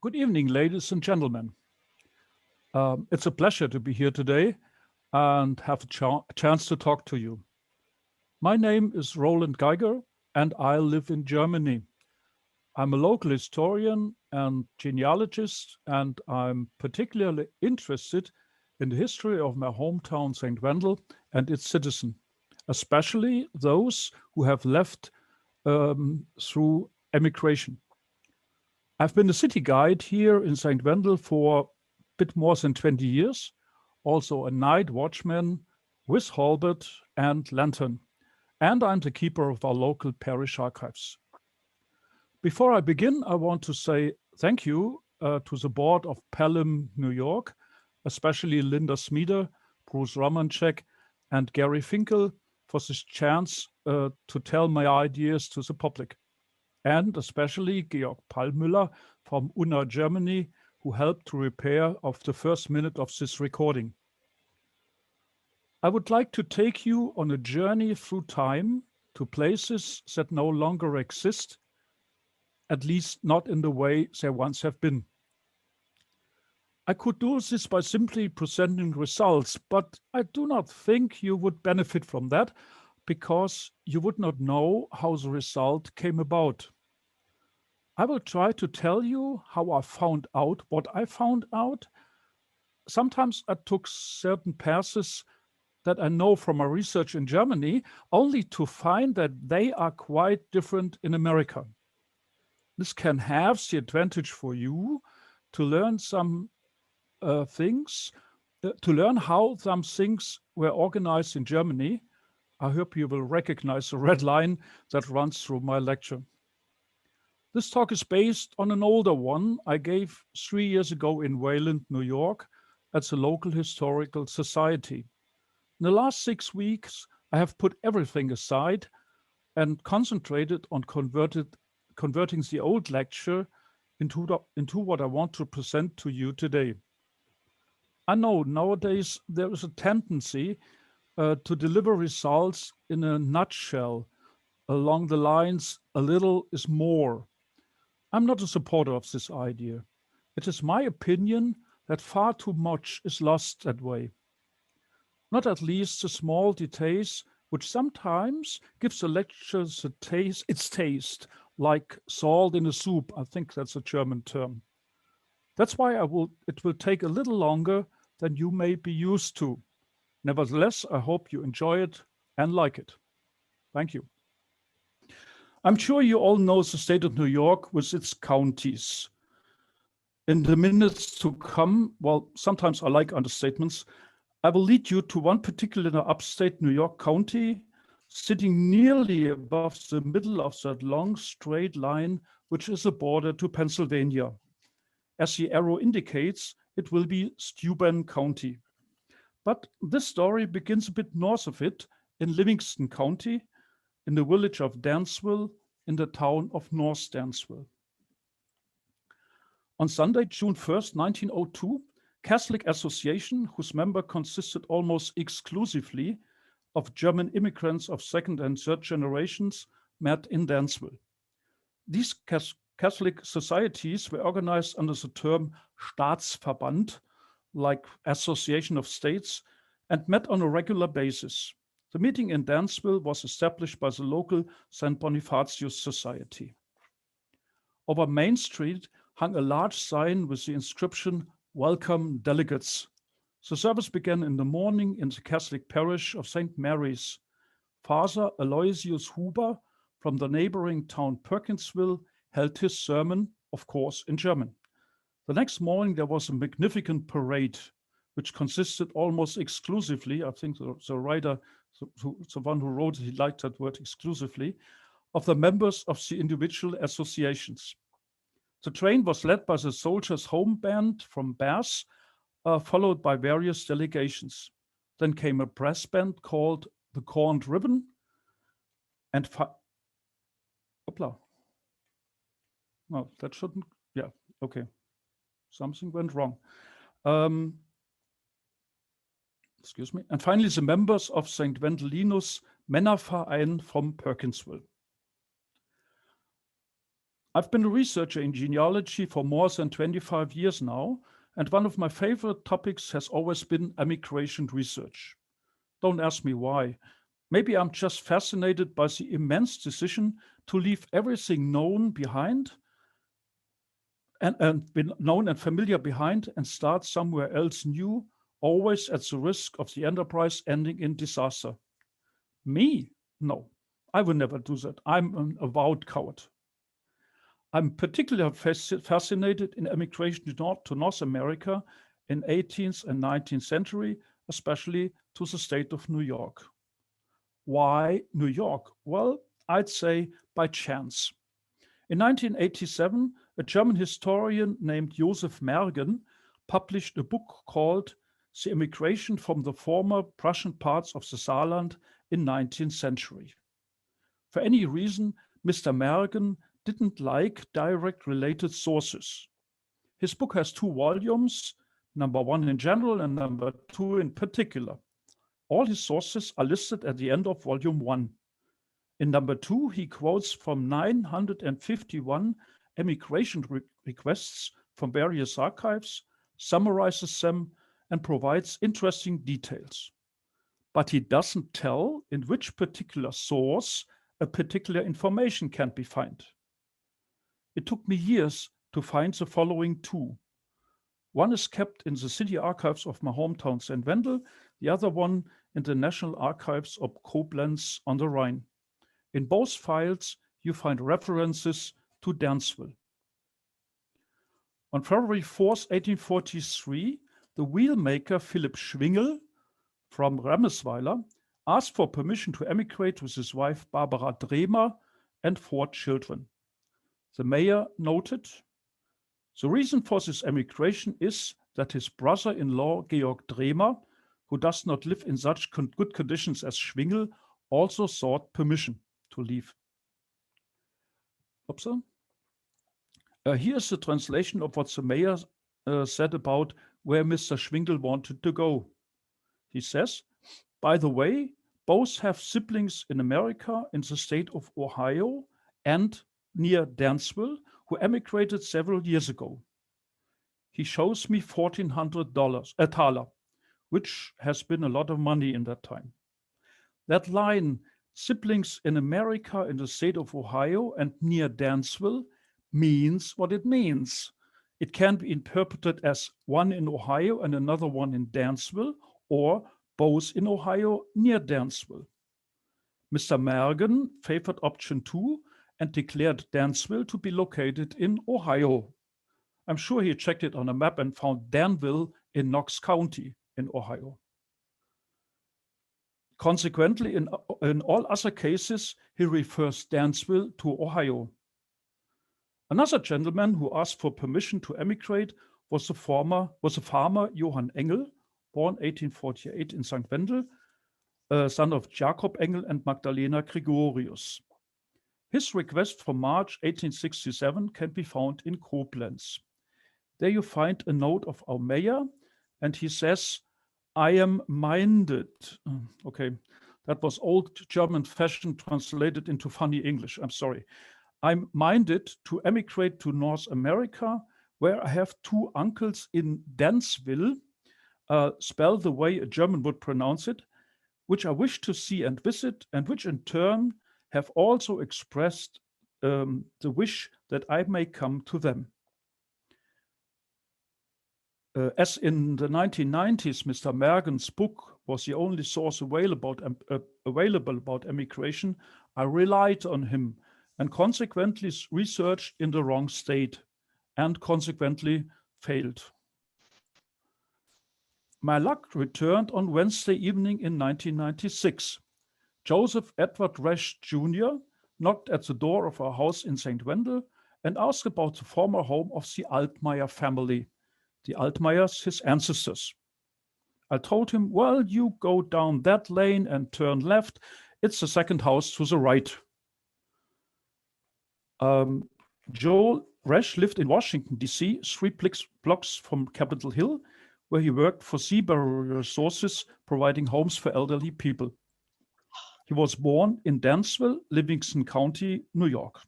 Good evening, ladies and gentlemen. It's a pleasure to be here today and have a chance to talk to you. My name is Roland Geiger and I live in Germany. I'm a local historian and genealogist, and I'm particularly interested in the history of my hometown, St. Wendel, and its citizens, especially those who have left through emigration. I've been a city guide here in St. Wendel for a bit more than 20 years, also a night watchman with halberd and lantern, and I'm the keeper of our local parish archives. Before I begin, I want to say thank you to the board of Pelham, New York, especially Linda Smeeder, Bruce Romanchek, and Gary Finkel for this chance to tell my ideas to the public. And especially Georg Pallmüller from Unna, Germany, who helped to repair of the first minute of this recording. I would like to take you on a journey through time to places that no longer exist, at least not in the way they once have been. I could do this by simply presenting results, but I do not think you would benefit from that because you would not know how the result came about. I will try to tell you how I found out what I found out. Sometimes I took certain passes that I know from my research in Germany, only to find that they are quite different in America. This can have the advantage for you to learn some things, to learn how some things were organized in Germany. I hope you will recognize the red line that runs through my lecture. This talk is based on an older one I gave 3 years ago in Wayland, New York, at the local historical society. In the last 6 weeks, I have put everything aside and concentrated on converting the old lecture into what I want to present to you today. I know nowadays there is a tendency to deliver results in a nutshell, along the lines, a little is more. I'm not a supporter of this idea. It is my opinion that far too much is lost that way. Not at least the small details, which sometimes gives the lectures its taste, like salt in a soup. I think that's a German term. That's why it will take a little longer than you may be used to. Nevertheless, I hope you enjoy it and like it. Thank you. I'm sure you all know the state of New York with its counties. In the minutes to come, well, sometimes I like understatements, I will lead you to one particular upstate New York county, sitting nearly above the middle of that long straight line, which is a border to Pennsylvania. As the arrow indicates, it will be Steuben County. But this story begins a bit north of it in Livingston County, in the village of Dansville, in the town of North Dansville. On Sunday, June 1st, 1902, Catholic Association, whose member consisted almost exclusively of German immigrants of second and third generations, met in Dansville. These Catholic societies were organized under the term Staatsverband, like Association of States, and met on a regular basis. The meeting in Dansville was established by the local St. Bonifatius Society. Over Main Street hung a large sign with the inscription, "Welcome Delegates." The service began in the morning in the Catholic parish of St. Mary's. Father Aloysius Huber from the neighboring town Perkinsville held his sermon, of course, in German. The next morning there was a magnificent parade, which consisted almost exclusively, I think the writer, the one who wrote it, he liked that word exclusively, of the members of the individual associations. The train was led by the Soldiers' Home Band from Bath, followed by various delegations. Then came a brass band called the Corned Ribbon, and no, that shouldn't, yeah, okay. Something went wrong. Excuse me. And finally, the members of St. Wendelinus Männerverein from Perkinsville. I've been a researcher in genealogy for more than 25 years now, and one of my favorite topics has always been emigration research. Don't ask me why. Maybe I'm just fascinated by the immense decision to leave everything known behind and been known and familiar behind and start somewhere else new, always at the risk of the enterprise ending in disaster. Me? No, I will never do that. I'm an avowed coward. I'm particularly fascinated in emigration to North America in 18th and 19th century, especially to the state of New York. Why New York? Well, I'd say by chance. In 1987, a German historian named Josef Mergen published a book called The Immigration from the Former Prussian Parts of the Saarland in 19th Century. For any reason, Mr. Mergen didn't like direct related sources. His book has 2 volumes, number 1 in general and number 2 in particular. All his sources are listed at the end of volume 1. In number 2, he quotes from 951 emigration requests from various archives, summarizes them, and provides interesting details. But he doesn't tell in which particular source a particular information can be found. It took me years to find the following 2. One is kept in the city archives of my hometown St. Wendel, the other one in the National Archives of Koblenz on the Rhine. In both files, you find references to Dansville. On February 4th, 1843, the wheelmaker Philipp Schwingel from Remesweiler asked for permission to emigrate with his wife Barbara Dremer and 4 children. The mayor noted, the reason for this emigration is that his brother-in-law Georg Dremer, who does not live in such good conditions as Schwingel, also sought permission to leave. Here's the translation of what the mayor said about where Mr. Schwingel wanted to go. He says, by the way, both have siblings in America in the state of Ohio and near Dansville who emigrated several years ago. He shows me $1,400 thaler, which has been a lot of money in that time. That line, siblings in America in the state of Ohio and near Dansville, means what it means. It can be interpreted as one in Ohio and another one in Dansville, or both in Ohio near Dansville. Mr. Mergen favored option 2 and declared Dansville to be located in Ohio. I'm sure he checked it on a map and found Danville in Knox County in Ohio. Consequently, in all other cases, he refers Dansville to Ohio. Another gentleman who asked for permission to emigrate was the farmer Johann Engel, born 1848 in St. Wendel, son of Jakob Engel and Magdalena Gregorius. His request from March 1867 can be found in Koblenz. There you find a note of our mayor, and he says, I am minded. Okay, that was old German fashion translated into funny English. I'm sorry. I'm minded to emigrate to North America, where I have 2 uncles in Dansville, spelled the way a German would pronounce it, which I wish to see and visit, and which in turn have also expressed the wish that I may come to them. As in the 1990s, Mr. Mergen's book was the only source available about emigration, I relied on him and consequently researched in the wrong state and consequently failed. My luck returned on Wednesday evening in 1996. Joseph Edward Resch Jr. knocked at the door of our house in St. Wendel and asked about the former home of the Altmaier family. The Altmaiers, his ancestors. I told him, well, you go down that lane and turn left. It's the second house to the right. Joel Resch lived in Washington, D.C., 3 blocks from Capitol Hill, where he worked for Seabury Resources, providing homes for elderly people. He was born in Dansville, Livingston County, New York.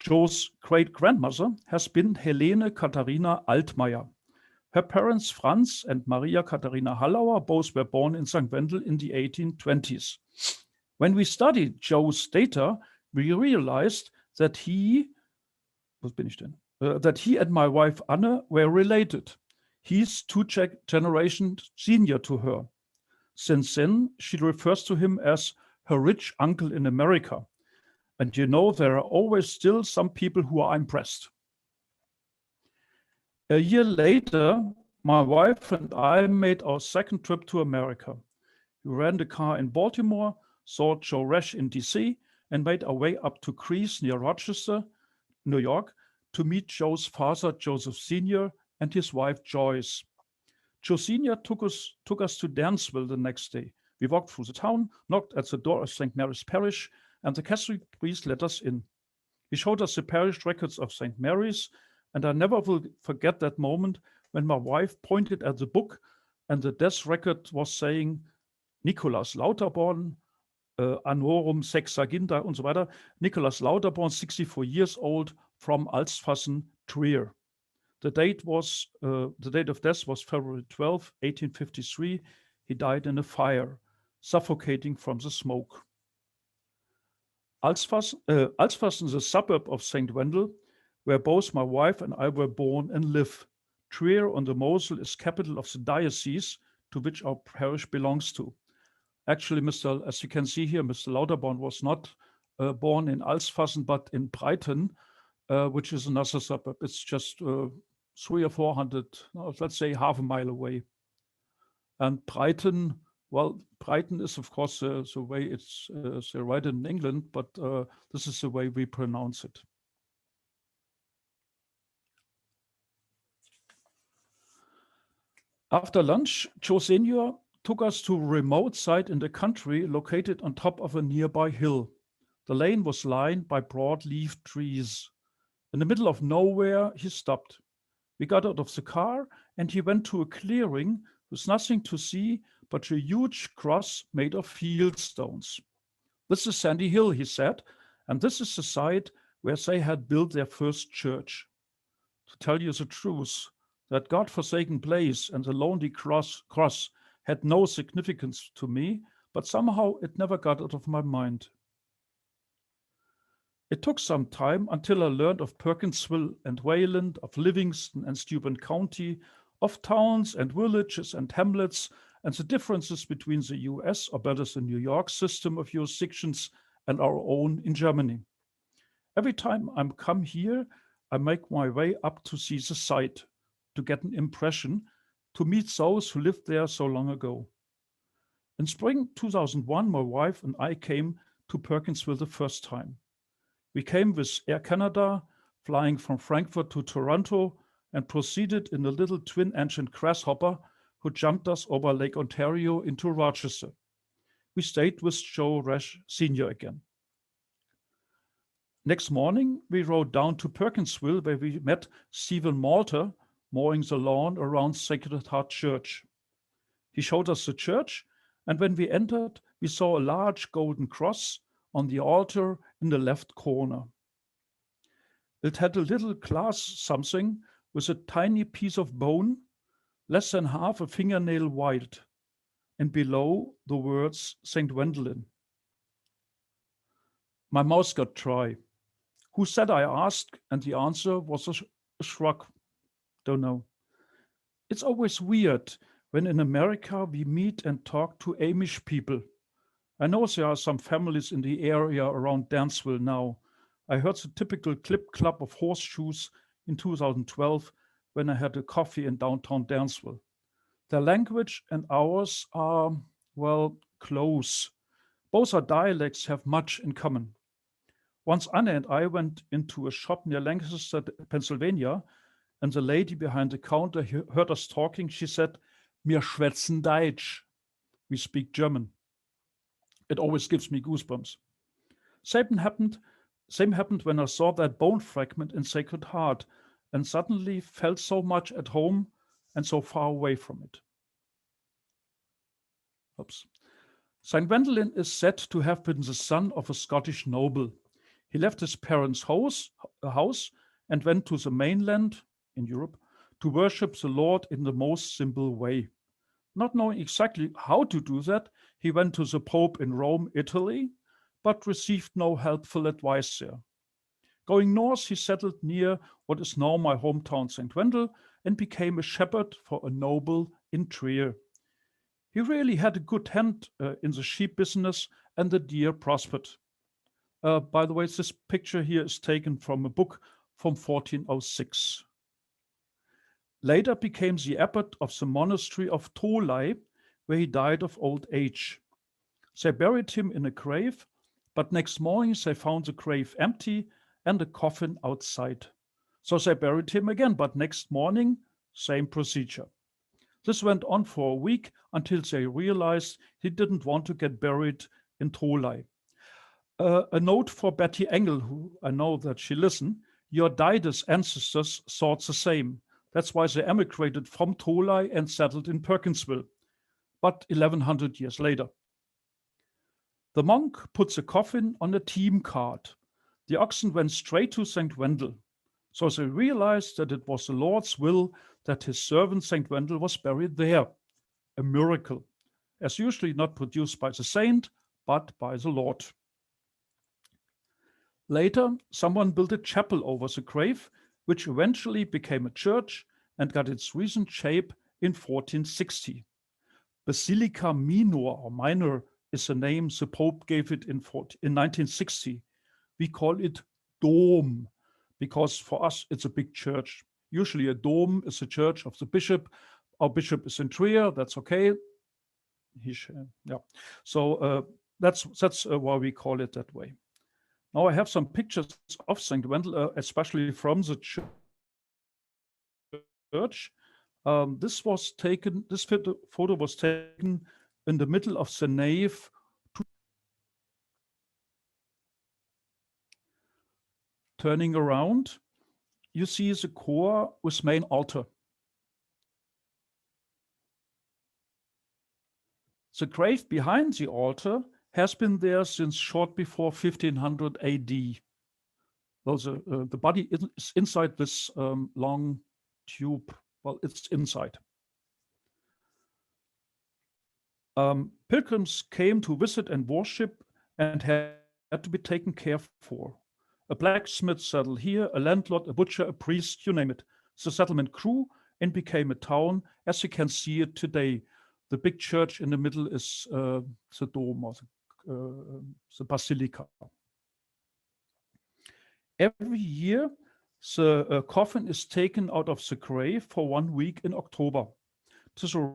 Joe's great-grandmother has been Helene Katharina Altmaier. Her parents, Franz and Maria Katharina Hallauer, both were born in St. Wendel in the 1820s. When we studied Joe's data, we realized that he and my wife Anne were related. He's two generations senior to her. Since then, she refers to him as her rich uncle in America. And you know, there are always still some people who are impressed. A year later, my wife and I made our second trip to America. We rented a car in Baltimore, saw Joe Resch in DC, and made our way up to Creese near Rochester, New York, to meet Joe's father, Joseph Sr., and his wife, Joyce. Joe Sr. took us to Dansville the next day. We walked through the town, knocked at the door of St. Mary's Parish, and the Catholic priest let us in. He showed us the parish records of St. Mary's, and I never will forget that moment when my wife pointed at the book and the death record was saying Nikolaus Lauterborn, Annorum Sexaginta und so weiter. Nikolaus Lauterborn, 64 years old, from Alsfassen, Trier. The date of death was February 12, 1853. He died in a fire, suffocating from the smoke. Alsfassen is a suburb of St. Wendel, where both my wife and I were born and live. Trier on the Mosel is capital of the diocese to which our parish belongs to. Actually, as you can see here, Mr. Lauterborn was not born in Alsfassen, but in Breiten, which is another suburb. It's just 300 or 400, let's say half a mile away. And Breiten, well, Breiten is of course the way it's right in England, but this is the way we pronounce it. After lunch, Joe Sr. took us to a remote site in the country located on top of a nearby hill. The lane was lined by broad-leaved trees. In the middle of nowhere, he stopped. We got out of the car and he went to a clearing with nothing to see but a huge cross made of field stones. This is Sandy Hill, he said, and this is the site where they had built their first church. To tell you the truth, that God-forsaken place and the lonely cross had no significance to me, but somehow it never got out of my mind. It took some time until I learned of Perkinsville and Wayland, of Livingston and Steuben County, of towns and villages and hamlets, and the differences between the US, or better the New York system of jurisdictions, and our own in Germany. Every time I come here, I make my way up to see the site, to get an impression, to meet those who lived there so long ago. In spring 2001, my wife and I came to Perkinsville the first time. We came with Air Canada, flying from Frankfurt to Toronto, and proceeded in a little twin-engined grasshopper who jumped us over Lake Ontario into Rochester. We stayed with Joe Resch Sr. again. Next morning, we rode down to Perkinsville, where we met Stephen Malter mowing the lawn around Sacred Heart Church. He showed us the church, and when we entered, we saw a large golden cross on the altar in the left corner. It had a little glass something with a tiny piece of bone, less than half a fingernail wide, and below the words St. Wendelin. My mouth got dry. Who said, I asked, and the answer was a shrug. Don't know. It's always weird when in America we meet and talk to Amish people. I know there are some families in the area around Dansville now. I heard the typical clip-clop of horseshoes in 2012 when I had a coffee in downtown Dansville. Their language and ours are, well, close. Both our dialects have much in common. Once Anne and I went into a shop near Lancaster, Pennsylvania, and the lady behind the counter heard us talking. She said, "Wir schwätzen Deutsch." We speak German. It always gives me goosebumps. Same happened when I saw that bone fragment in Sacred Heart and suddenly felt so much at home and so far away from it. St. Wendelin is said to have been the son of a Scottish noble. He left his parents' house and went to the mainland in Europe to worship the Lord in the most simple way. Not knowing exactly how to do that, he went to the Pope in Rome, Italy, but received no helpful advice there. Going north, he settled near what is now my hometown, St. Wendel, and became a shepherd for a noble in Trier. He really had a good hand in the sheep business, and the deer prospered. By the way, this picture here is taken from a book from 1406. Later became the abbot of the monastery of Tolai, where he died of old age. They buried him in a grave, but next morning they found the grave empty and a coffin outside. So they buried him again, but next morning, same procedure. This went on for a week until they realized he didn't want to get buried in Tolai. A note for Betty Engel, who I know that she listened. Your Didas ancestors thought the same. That's why they emigrated from Tolai and settled in Perkinsville, but 1100 years later. The monk put the coffin on a team cart. The oxen went straight to St. Wendel. So they realized that it was the Lord's will that his servant St. Wendel was buried there. A miracle, as usually not produced by the saint, but by the Lord. Later, someone built a chapel over the grave, which eventually became a church and got its recent shape in 1460. Basilica Minor is the name the Pope gave it in 1960. We call it Dome because for us it's a big church. Usually a dome is the church of the bishop. Our bishop is in Trier, that's okay. So that's why we call it that way. Now I have some pictures of St. Wendel, especially from the church. This photo was taken in the middle of the nave. Turning around, you see the choir with main altar. The grave behind the altar has been there since short before 1500 AD. So the body is inside this long tube. Well, it's inside. Pilgrims came to visit and worship and had to be taken care for. A blacksmith settled here, a landlord, a butcher, a priest, you name it. The settlement grew and became a town as you can see it today. The big church in the middle is the dome or the basilica. Every year, the coffin is taken out of the grave for 1 week in October. To the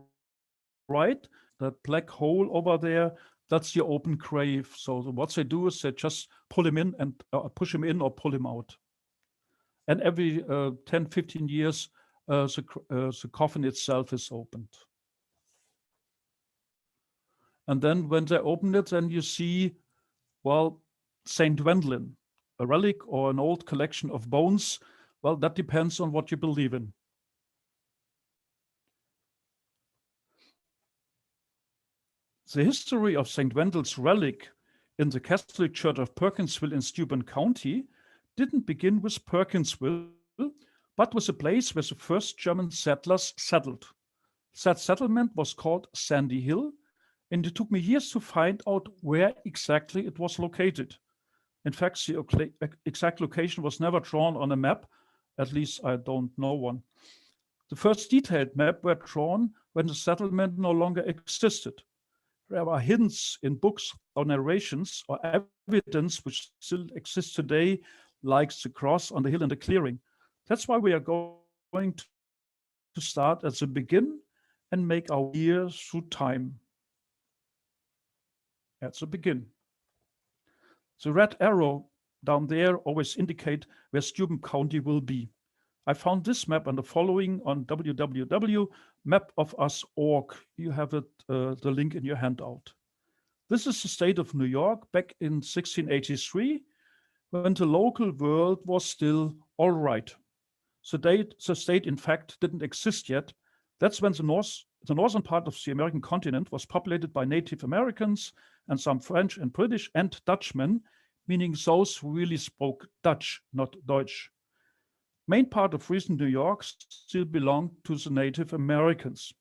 right, that black hole over there, that's the open grave. So what they do is they just pull him in and push him in or pull him out. And every 10, 15 years, the coffin itself is opened. And then when they open it, then you see, well, St. Wendelin, a relic or an old collection of bones. Well, that depends on what you believe in. The history of St. Wendel's relic in the Catholic Church of Perkinsville in Steuben County didn't begin with Perkinsville, but with a place where the first German settlers settled. That settlement was called Sandy Hill, and it took me years to find out where exactly it was located. In fact, the exact location was never drawn on a map, at least I don't know one. The first detailed map were drawn when the settlement no longer existed. There are hints in books or narrations or evidence which still exists today, like the cross on the hill and the clearing. That's why we are going to start at the beginning and make our way through time. At the beginning. The red arrow down there always indicate where Steuben County will be. I found this map and the following on www.mapofus.org. You have it, the link in your handout. This is the state of New York back in 1683, when the local world was still all right. The state, in fact, didn't exist yet. That's when the northern part of the American continent was populated by Native Americans and some French and British and Dutchmen meaning those who really spoke Dutch, not Deutsch. Main part of recent New York still belonged to the Native Americans.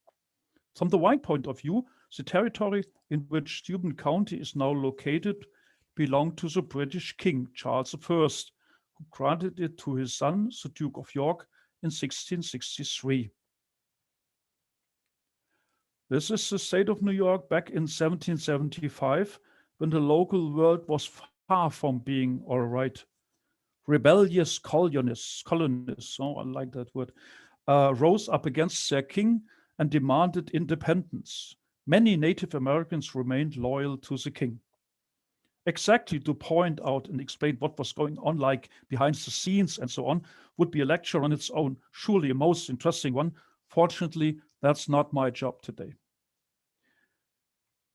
From the wide point of view, the territory in which Steuben County is now located belonged to the British King Charles I, who granted it to his son, the Duke of York, in 1663. This is the state of New York back in 1775, when the local world was far from being all right. Rebellious colonists, oh, I like that word, rose up against their king and demanded independence. Many Native Americans remained loyal to the king. Exactly to point out and explain what was going on, like behind the scenes and so on, would be a lecture on its own, surely a most interesting one. Fortunately, that's not my job today.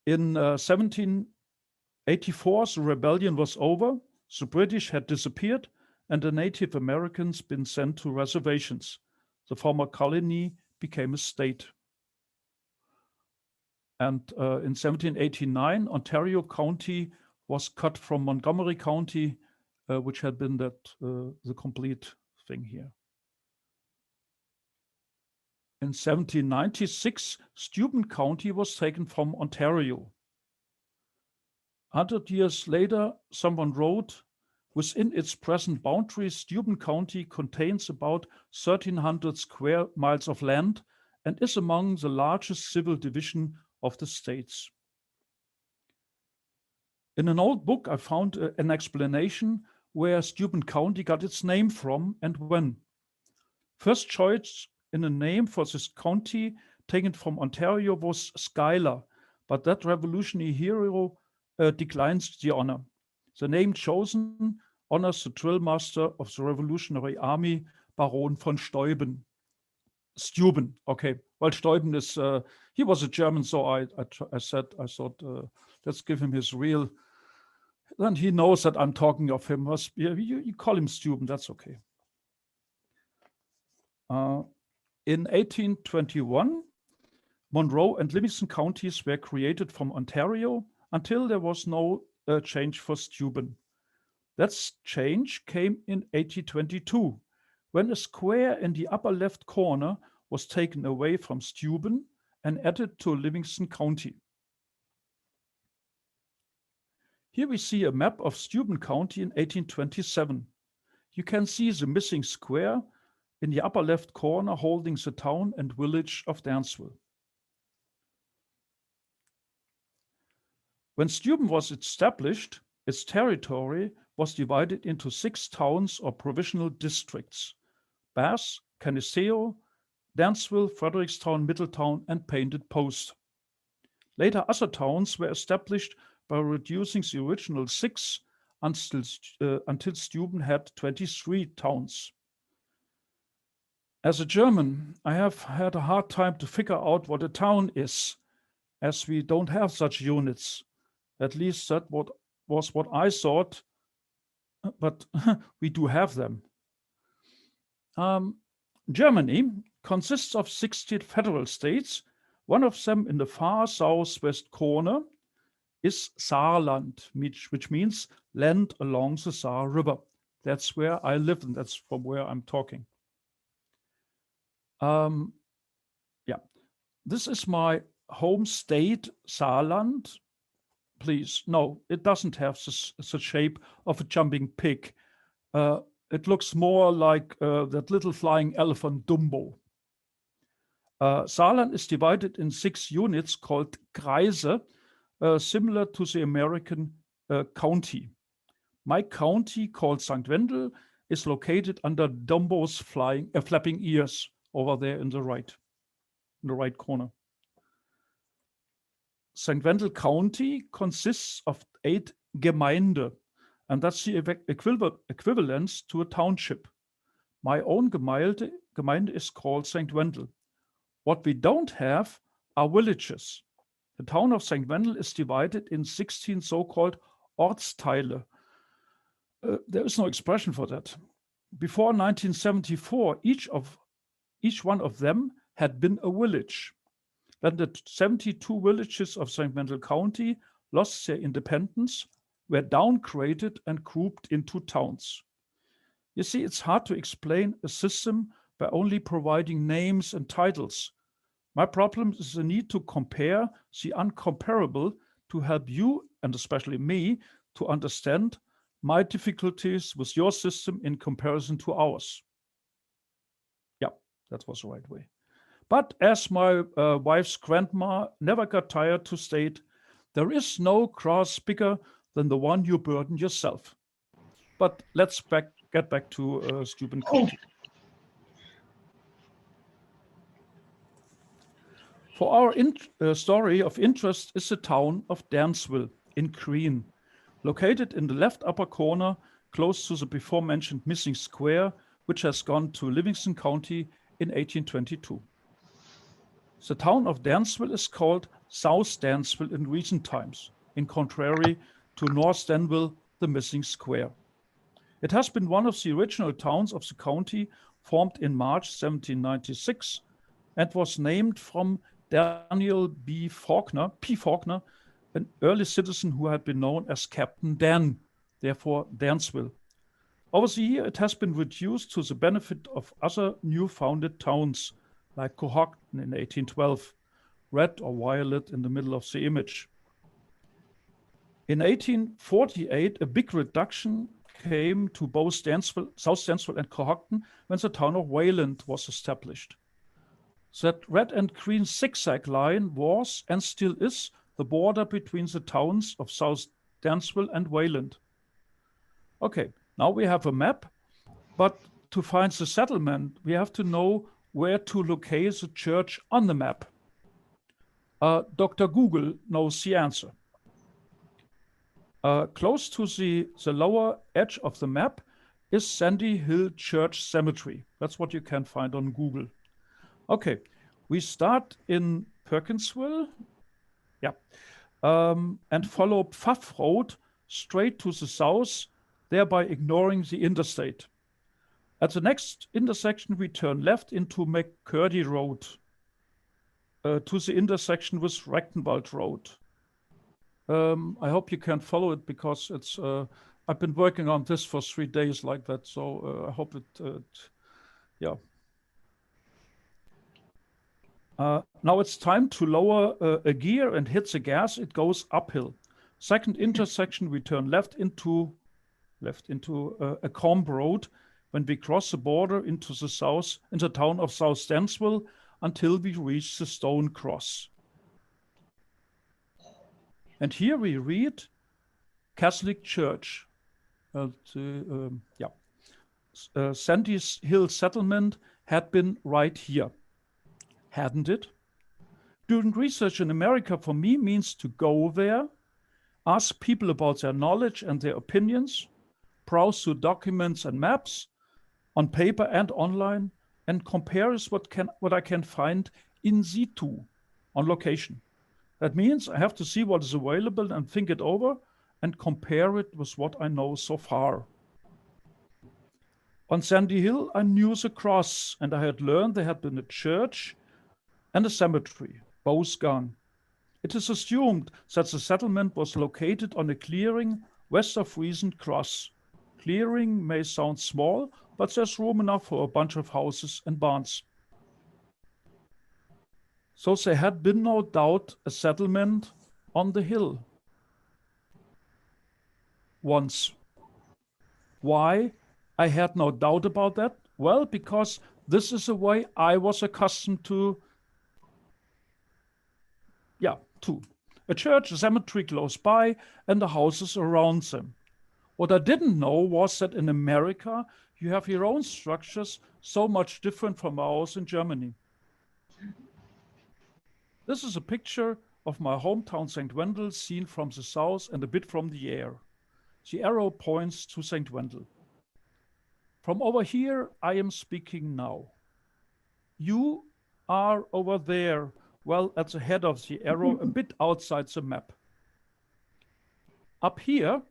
In 1784, the rebellion was over, the British had disappeared, and the Native Americans been sent to reservations. The former colony became a state. And in 1789, Ontario County was cut from Montgomery County, which had been the complete thing here. In 1796, Steuben County was taken from Ontario. 100 years later, someone wrote, within its present boundaries, Steuben County contains about 1,300 square miles of land and is among the largest civil division of the states. In an old book, I found an explanation where Steuben County got its name from and when. First choice in a name for this county taken from Ontario was Schuyler, but that revolutionary hero declines the honor. The name chosen honors the drill master of the Revolutionary Army, Baron von Steuben. Steuben, okay. Well, Steuben is, he was a German, so I thought, let's give him his real, then he knows that I'm talking of him. You call him Steuben, that's okay. In 1821, Monroe and Livingston counties were created from Ontario until there was no change for Steuben. That change came in 1822, when a square in the upper left corner was taken away from Steuben and added to Livingston County. Here we see a map of Steuben County in 1827. You can see the missing square in the upper left corner holding the town and village of Dansville. When Steuben was established, its territory was divided into 6 towns or provisional districts: Bass, Canisteo, Dansville, Frederickstown, Middletown, and Painted Post. Later, other towns were established by reducing the original 6 until Steuben had 23 towns. As a German, I have had a hard time to figure out what a town is, as we don't have such units. At least that was what I thought, but we do have them. Germany consists of 16 federal states. One of them in the far southwest corner is Saarland, which means land along the Saar River. That's where I live, and that's from where I'm talking. Yeah, this is my home state, Saarland. Please, no, it doesn't have the shape of a jumping pig. It looks more like that little flying elephant Dumbo. Saarland is divided in 6 units called Kreise, similar to the American county. My county, called St. Wendel, is located under Dumbo's flapping ears over there in the right corner. St. Wendel County consists of 8 Gemeinde, and that's the equivalence to a township. My own Gemeinde is called St. Wendel. What we don't have are villages. The town of St. Wendel is divided in 16 so-called Ortsteile. There is no expression for that. Before 1974, each one of them had been a village. When the 72 villages of St. Wendel County lost their independence, were downgraded and grouped into towns. You see, it's hard to explain a system by only providing names and titles. My problem is the need to compare the uncomparable to help you, and especially me, to understand my difficulties with your system in comparison to ours. Yeah, that was the right way. But as my wife's grandma never got tired to state, there is no cross bigger than the one you burden yourself. But let's get back to Steuben County. For our story of interest is the town of Dansville in Green, located in the left upper corner, close to the before mentioned missing square, which has gone to Livingston County in 1822. The town of Dansville is called South Dansville in recent times, in contrary to North Danville, the missing square. It has been one of the original towns of the county, formed in March 1796, and was named from Daniel P. Faulkner, an early citizen who had been known as Captain Dan, therefore Dansville. Over the year, it has been reduced to the benefit of other new founded towns, like Cohocton in 1812, red or violet in the middle of the image. In 1848, a big reduction came to both South Dansville and Cohocton when the town of Wayland was established. That red and green zigzag line was, and still is, the border between the towns of South Dansville and Wayland. Okay, now we have a map, but to find the settlement, we have to know where to locate the church on the map. Dr. Google knows the answer. Close to the lower edge of the map is Sandy Hill Church Cemetery. That's what you can find on Google. Okay, we start in Perkinsville, and follow Pfaff Road straight to the south, thereby ignoring the interstate. At the next intersection, we turn left into McCurdy Road to the intersection with Rechtenwald Road. I hope you can follow it because it's. I've been working on this for 3 days like that, so I hope it. Yeah. Now it's time to lower a gear and hit the gas. It goes uphill. Second intersection, we turn left into a Combe Road when we cross the border into the town of South Dansville until we reach the Stone Cross. And here we read Catholic Church. Sandy Hill settlement had been right here, hadn't it? Doing research in America for me means to go there, ask people about their knowledge and their opinions, browse through documents and maps on paper and online, and compare what I can find in situ, on location. That means I have to see what is available and think it over and compare it with what I know so far. On Sandy Hill, I knew the cross, and I had learned there had been a church and a cemetery, both gone. It is assumed that the settlement was located on a clearing west of recent cross. Clearing may sound small, but there's room enough for a bunch of houses and barns. So there had been no doubt a settlement on the hill. Once. Why? I had no doubt about that. Well, because this is the way I was accustomed to. A church, a cemetery close by, and the houses around them. What I didn't know was that in America, you have your own structures so much different from ours in Germany. This is a picture of my hometown St. Wendel seen from the south and a bit from the air. The arrow points to St. Wendel. From over here, I am speaking now. You are over there, well, at the head of the arrow, a bit outside the map. Up here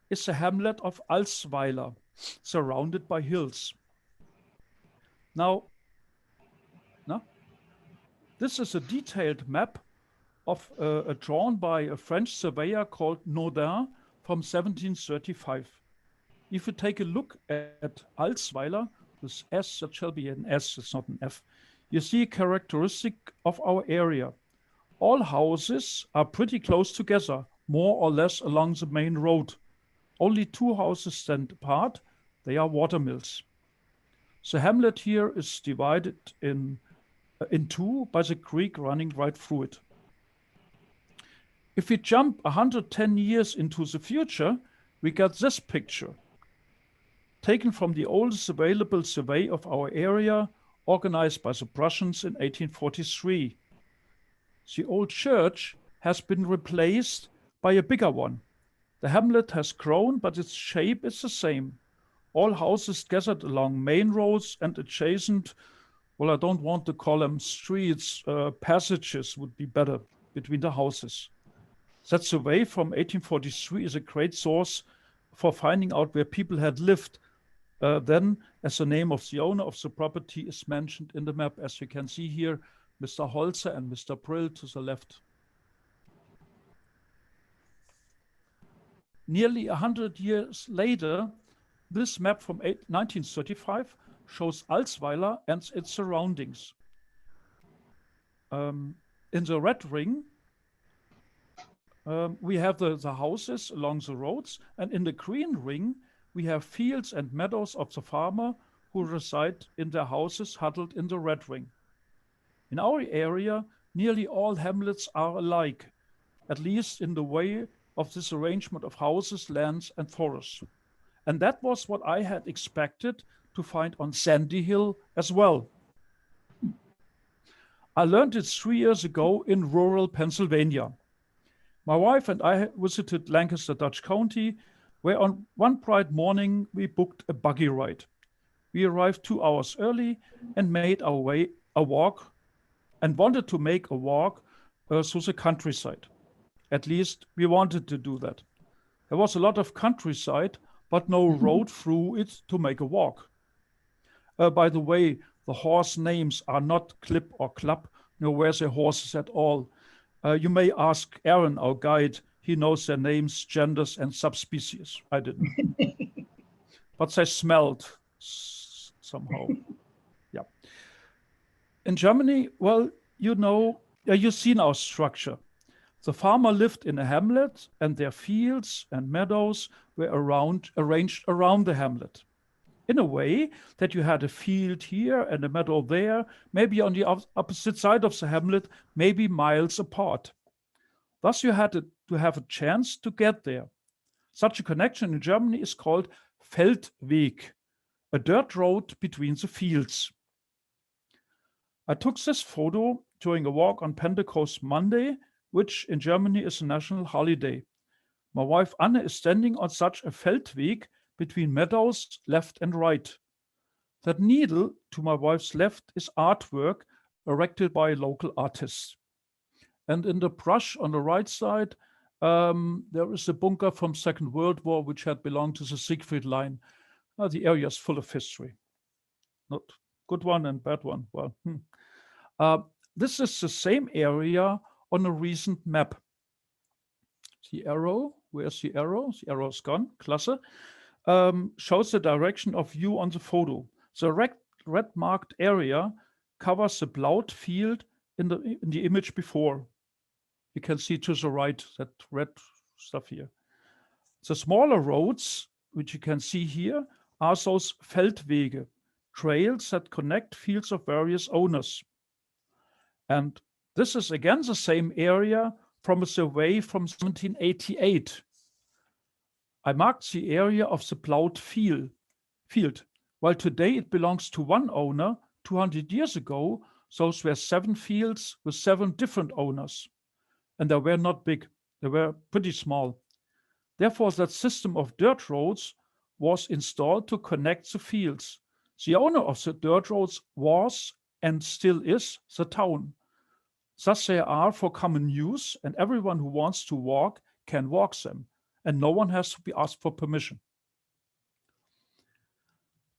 is the hamlet of Alsweiler, surrounded by hills. Now, this is a detailed map of drawn by a French surveyor called Naudin from 1735. If you take a look at Alsweiler, this S, that shall be an S, it's not an F, you see a characteristic of our area. All houses are pretty close together, more or less along the main road. Only 2 houses stand apart. They are watermills. The hamlet here is divided in two by the creek running right through it. If we jump 110 years into the future, we get this picture, taken from the oldest available survey of our area, organized by the Prussians in 1843. The old church has been replaced by a bigger one. The hamlet has grown, but its shape is the same. All houses gathered along main roads and adjacent, well, I don't want to call them streets, passages would be better, between the houses. That survey from 1843 is a great source for finding out where people had lived then, as the name of the owner of the property is mentioned in the map, as you can see here, Mr. Holzer and Mr. Brill to the left. Nearly 100 years later, this map from 1935 shows Alsweiler and its surroundings. In the red ring, we have the houses along the roads, and in the green ring, we have fields and meadows of the farmer who reside in their houses huddled in the red ring. In our area, nearly all hamlets are alike, at least in the way of this arrangement of houses, lands, and forests. And that was what I had expected to find on Sandy Hill as well. I learned it 3 years ago in rural Pennsylvania. My wife and I visited Lancaster, Dutch County, where on one bright morning we booked a buggy ride. We arrived 2 hours early and made our way a walk and wanted to make a walk through the countryside. At least we wanted to do that. There was a lot of countryside, but no road through it to make a walk. By the way, the horse names are not Clip or Club, nowhere the horses at all. You may ask Aaron, our guide. He knows their names, genders, and subspecies. I didn't. But they smelled somehow. Yeah. In Germany, well, you know, you've seen our structure. The farmer lived in a hamlet, and their fields and meadows were arranged around the hamlet, in a way that you had a field here and a meadow there, maybe on the opposite side of the hamlet, maybe miles apart. Thus, you had to have a chance to get there. Such a connection in Germany is called Feldweg, a dirt road between the fields. I took this photo during a walk on Pentecost Monday, which in Germany is a national holiday. My wife Anne is standing on such a Feldweg between meadows left and right. That needle to my wife's left is artwork erected by local artists. And in the brush on the right side, there is a bunker from Second World War, which had belonged to the Siegfried Line. The area is full of history. Not good one and bad one. Well, this is the same area on a recent map. The arrow, where's the arrow? The arrow is gone, klasse. Shows the direction of view on the photo. The red marked area covers the plowed field in the image before. You can see to the right, that red stuff here. The smaller roads, which you can see here, are those Feldwege, trails that connect fields of various owners. And this is again the same area from a survey from 1788. I marked the area of the plowed field. While today it belongs to one owner, 200 years ago, those were 7 fields with 7 different owners. And they were not big, they were pretty small. Therefore, that system of dirt roads was installed to connect the fields. The owner of the dirt roads was, and still is, the town. Thus they are for common use, and everyone who wants to walk can walk them, and no one has to be asked for permission.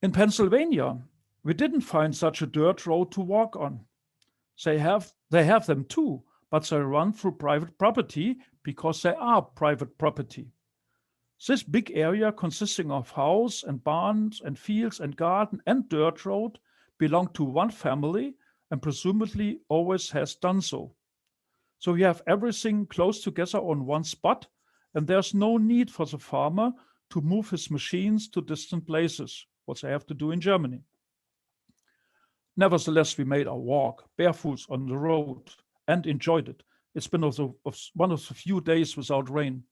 In Pennsylvania, we didn't find such a dirt road to walk on. They have them too, but they run through private property because they are private property. This big area consisting of house and barns and fields and garden and dirt road belonged to one family and presumably always has done so. So you have everything close together on one spot, and there's no need for the farmer to move his machines to distant places, what they have to do in Germany. Nevertheless, we made our walk barefoot on the road and enjoyed it. It's been one of the few days without rain.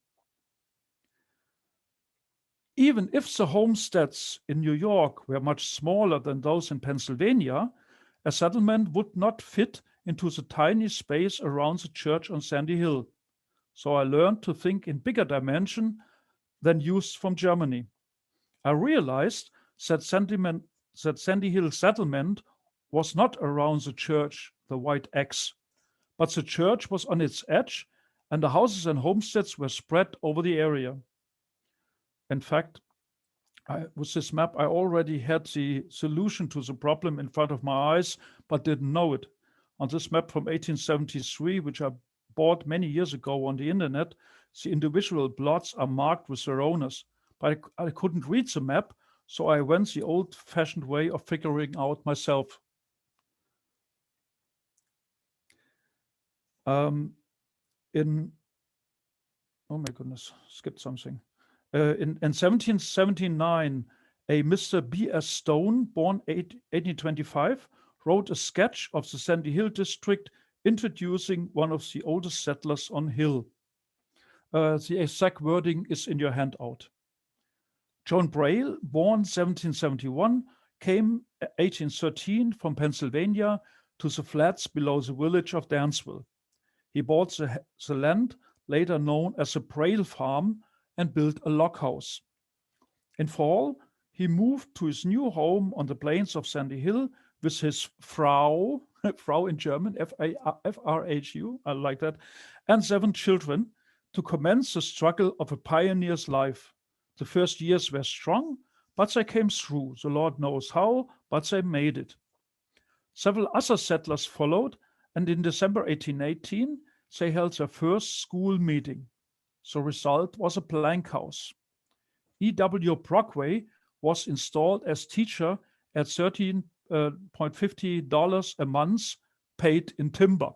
Even if the homesteads in New York were much smaller than those in Pennsylvania, a settlement would not fit into the tiny space around the church on Sandy Hill. So I learned to think in bigger dimension than used from Germany. I realized that Sandy Hill settlement was not around the church, the White X, but the church was on its edge and the houses and homesteads were spread over the area. In fact, with this map, I already had the solution to the problem in front of my eyes, but didn't know it. On this map from 1873, which I bought many years ago on the internet, the individual plots are marked with their owners. But I couldn't read the map, so I went the old-fashioned way of figuring out myself. Oh my goodness, skipped something. In 1779, a Mr. B.S. Stone, born 1825, wrote a sketch of the Sandy Hill district introducing one of the oldest settlers on Hill. The exact wording is in your handout. John Braille, born 1771, came 1813 from Pennsylvania to the flats below the village of Dansville. He bought the land, later known as the Braille Farm, and built a log house. In fall, he moved to his new home on the plains of Sandy Hill with his Frau, Frau in German, F-R-H-U, I like that, and 7 children to commence the struggle of a pioneer's life. The first years were strong, but they came through. The Lord knows how, but they made it. Several other settlers followed, and in December 1818, they held their first school meeting. The result was a plank house. E.W. Brockway was installed as teacher at $13.50 a month, paid in timber.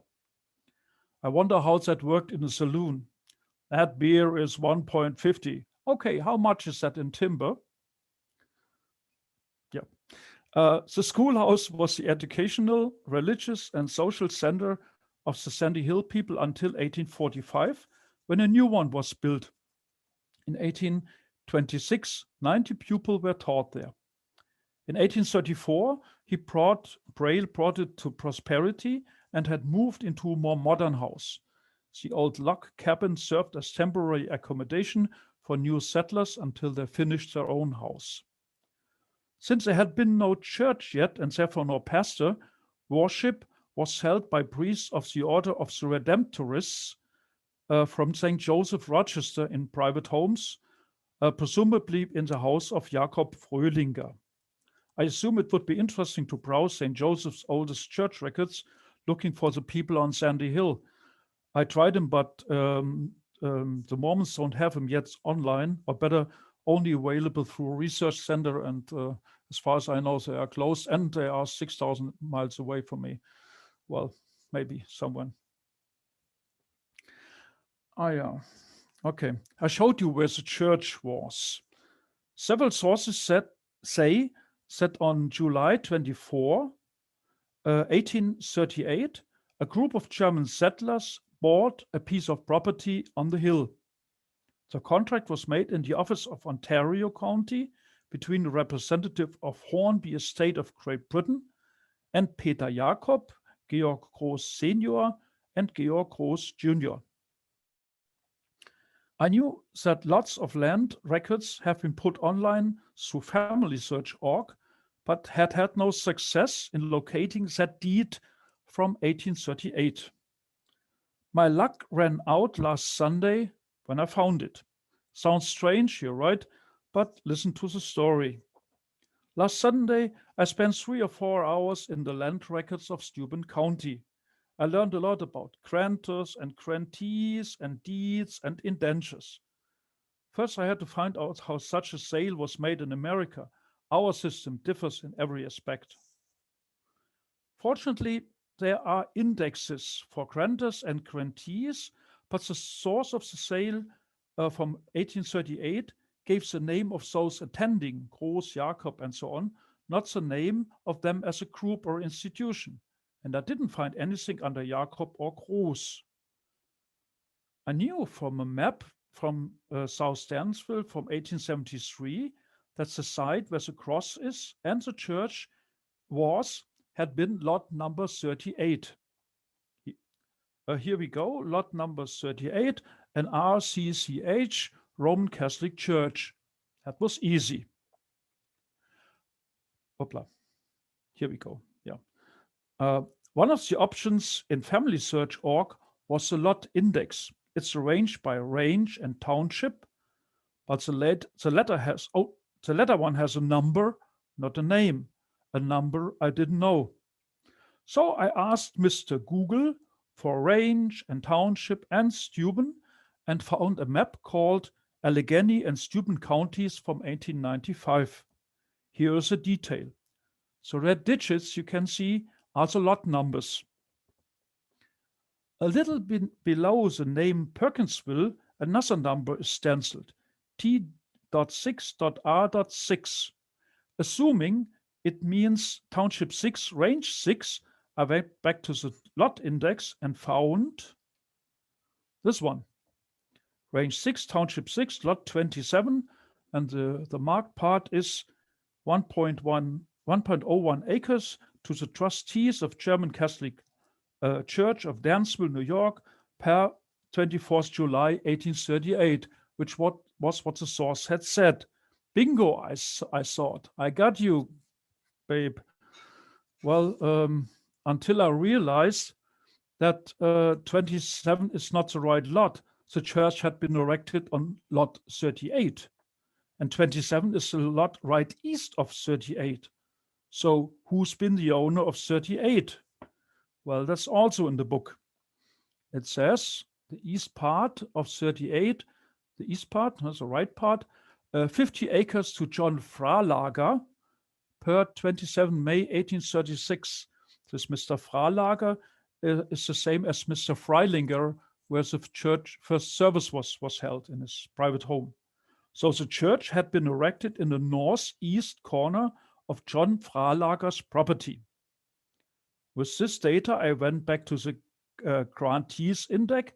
I wonder how that worked in a saloon. That beer is $1.50. Okay, how much is that in timber? Yeah. The schoolhouse was the educational, religious, and social center of the Sandy Hill people until 1845, when a new one was built. In 1826, 90 pupils were taught there. In 1834, Braille brought it to prosperity and had moved into a more modern house. The old log cabin served as temporary accommodation for new settlers until they finished their own house. Since there had been no church yet and therefore no pastor, worship was held by priests of the Order of the Redemptorists from St. Joseph, Rochester, in private homes, presumably in the house of Jakob Fröhlinger. I assume it would be interesting to browse St. Joseph's oldest church records looking for the people on Sandy Hill. I tried them, but the Mormons don't have them yet online, or better, only available through a research center, and as far as I know, they are closed, and they are 6,000 miles away from me. Well, maybe someone. Ah, yeah. Okay. I showed you where the church was. Several sources say that on July 24, 1838, a group of German settlers bought a piece of property on the hill. The contract was made in the office of Ontario County between the representative of Hornby Estate of Great Britain and Peter Jakob, Georg Groß Senior, and Georg Groß Junior. I knew that lots of land records have been put online through FamilySearch.org, but had no success in locating that deed from 1838. My luck ran out last Sunday when I found it. Sounds strange, you're right, but listen to the story. Last Sunday, I spent 3 or 4 hours in the land records of Steuben County. I learned a lot about grantors and grantees and deeds and indentures. First, I had to find out how such a sale was made in America. Our system differs in every aspect. Fortunately, there are indexes for grantors and grantees, but the source of the sale from 1838 gave the name of those attending, Groß, Jakob, and so on, not the name of them as a group or institution. And I didn't find anything under Jakob or Groß. I knew from a map from South Dansville from 1873 that the site where the cross is and the church had been lot number 38. Here we go, lot number 38, an RCCH, Roman Catholic Church. That was easy. Hopla. Here we go, yeah. One of the options in Family Search org was the lot index. It's arranged by range and township, but the latter one has a number, not a name. A number I didn't know. So I asked Mr. Google for range and township and Steuben and found a map called Allegheny and Steuben counties from 1895. Here is a detail. So red digits you can see are the lot numbers. A little bit below the name Perkinsville, another number is stenciled, T.6.R.6. Assuming it means Township 6, Range 6, I went back to the lot index and found this one. Range 6, Township 6, lot 27, and the marked part is 1.01 acres to the trustees of German Catholic Church of Dansville, New York, per 24th July 1838, which was what the source had said. Bingo, I thought. I got you, babe. Well, until I realized that 27 is not the right lot. The church had been erected on lot 38, and 27 is the lot right east of 38. So who's been the owner of 38? Well, that's also in the book. It says the east part of 38, the east part, that's the right part, 50 acres to John Fralager per 27 May 1836. This Mr. Fralager is the same as Mr. Freilinger, where the church first service was held in his private home. So the church had been erected in the northeast corner of John Fralager's property. With this data, I went back to the grantees index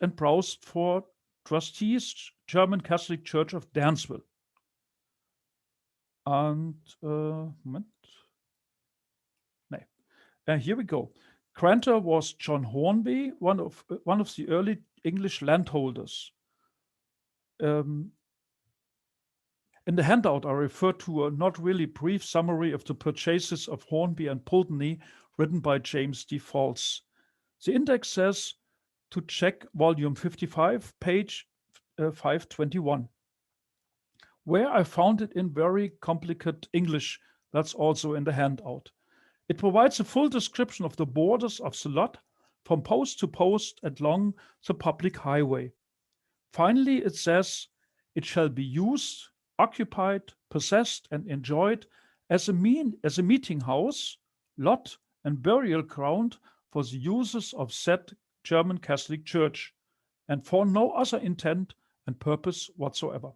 and browsed for trustees, German Catholic Church of Dansville. And moment. Here we go. Grantor was John Hornby, one of the early English landholders. In the handout, I refer to a not really brief summary of the purchases of Hornby and Pulteney written by James D. Falls. The index says to check volume 55, page 521, where I found it in very complicated English. That's also in the handout. It provides a full description of the borders of the lot from post to post along the public highway. Finally, it says it shall be used, occupied, possessed, and enjoyed as a meeting house, lot, and burial ground for the uses of said German Catholic Church, and for no other intent and purpose whatsoever.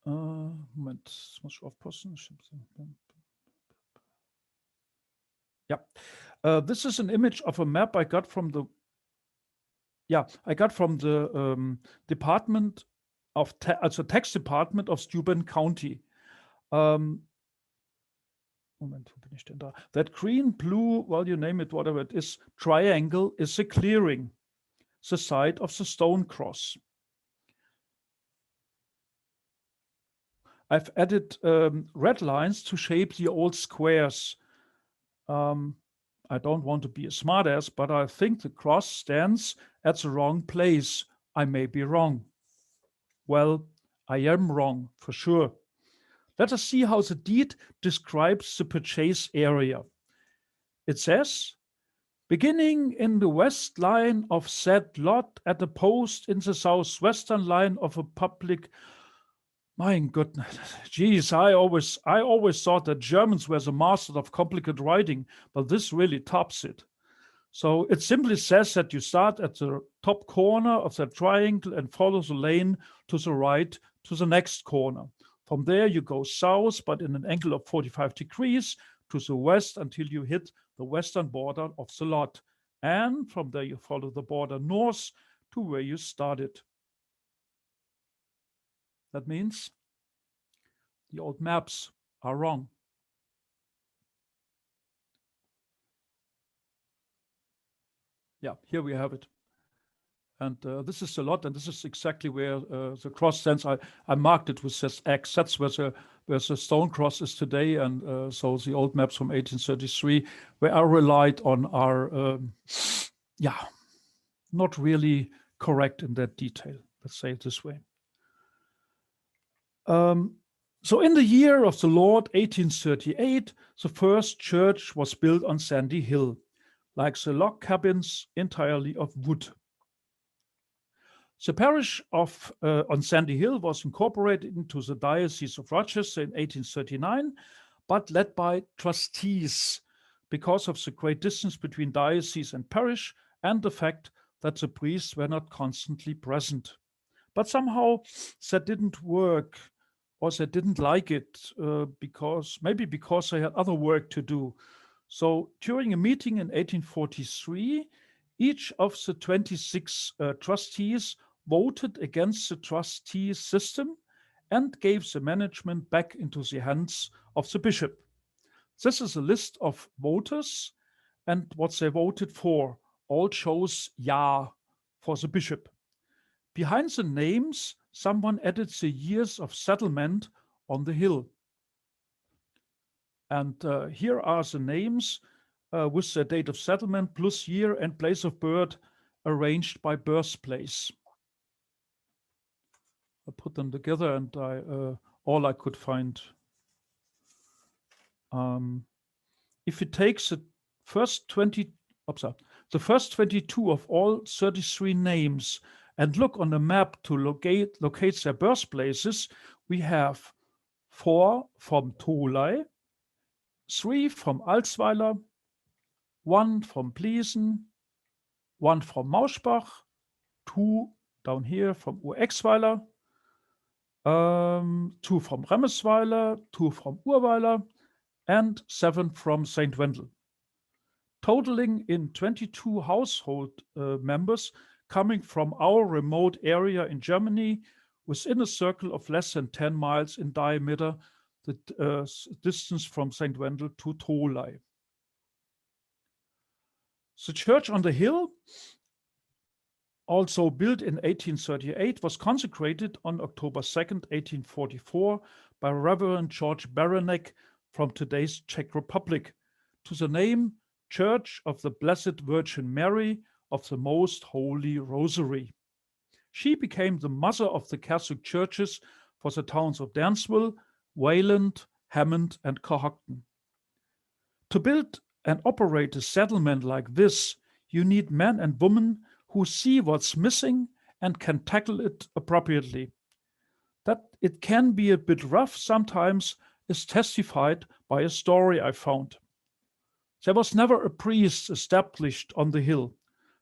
Moment, muss ich aufpassen. Yeah, this is an image of a map I got from the Department of Tax Department of Steuben County. Moment, wo bin ich denn da? That green, blue, well, you name it, whatever it is, triangle is a clearing, the site of the stone cross. I've added red lines to shape the old squares. I don't want to be a smartass, but I think the cross stands at the wrong place. I may be wrong. Well, I am wrong, for sure. Let us see how the deed describes the purchase area. It says, beginning in the west line of said lot at a post in the southwestern line of a public. My goodness, geez, I always thought that Germans were the masters of complicated writing, but this really tops it. So it simply says that you start at the top corner of that triangle and follow the lane to the right to the next corner. From there you go south, but in an angle of 45 degrees to the west until you hit the western border of the lot. And from there you follow the border north to where you started. That means the old maps are wrong. Yeah, here we have it. And this is the lot, and this is exactly where the cross stands. I marked it with this X. That's where the stone cross is today. And so the old maps from 1833, where I relied on, are, not really correct in that detail. Let's say it this way. So in the year of the Lord, 1838, the first church was built on Sandy Hill, like the log cabins, entirely of wood. The parish of on Sandy Hill was incorporated into the Diocese of Rochester in 1839, but led by trustees because of the great distance between diocese and parish and the fact that the priests were not constantly present. But somehow that didn't work, or they didn't like it because they had other work to do. So during a meeting in 1843, each of the 26 trustees voted against the trustee system and gave the management back into the hands of the bishop. This is a list of voters and what they voted for. All chose ja for the bishop. Behind the names, someone added the years of settlement on the hill. And here are the names with the date of settlement plus year and place of birth arranged by birthplace. I put them together and all I could find. If it takes the first 22 of all 33 names and look on the map to locate their birthplaces, we have 4 from Tholey, 3 from Alsweiler, 1 from Pliesen, 1 from Mauschbach, 2 down here from Urexweiler, 2 from Remesweiler, 2 from Urweiler, and 7 from St. Wendel, totaling in 22 household members coming from our remote area in Germany within a circle of less than 10 miles in diameter, the distance from St. Wendel to Tholey. The church on the hill, also built in 1838, was consecrated on October 2nd, 1844 by Reverend George Baranek from today's Czech Republic to the name Church of the Blessed Virgin Mary of the Most Holy Rosary. She became the mother of the Catholic churches for the towns of Dansville, Wayland, Hammond, and Cohocton. To build and operate a settlement like this, you need men and women who see what's missing and can tackle it appropriately. That it can be a bit rough sometimes is testified by a story I found. There was never a priest established on the hill.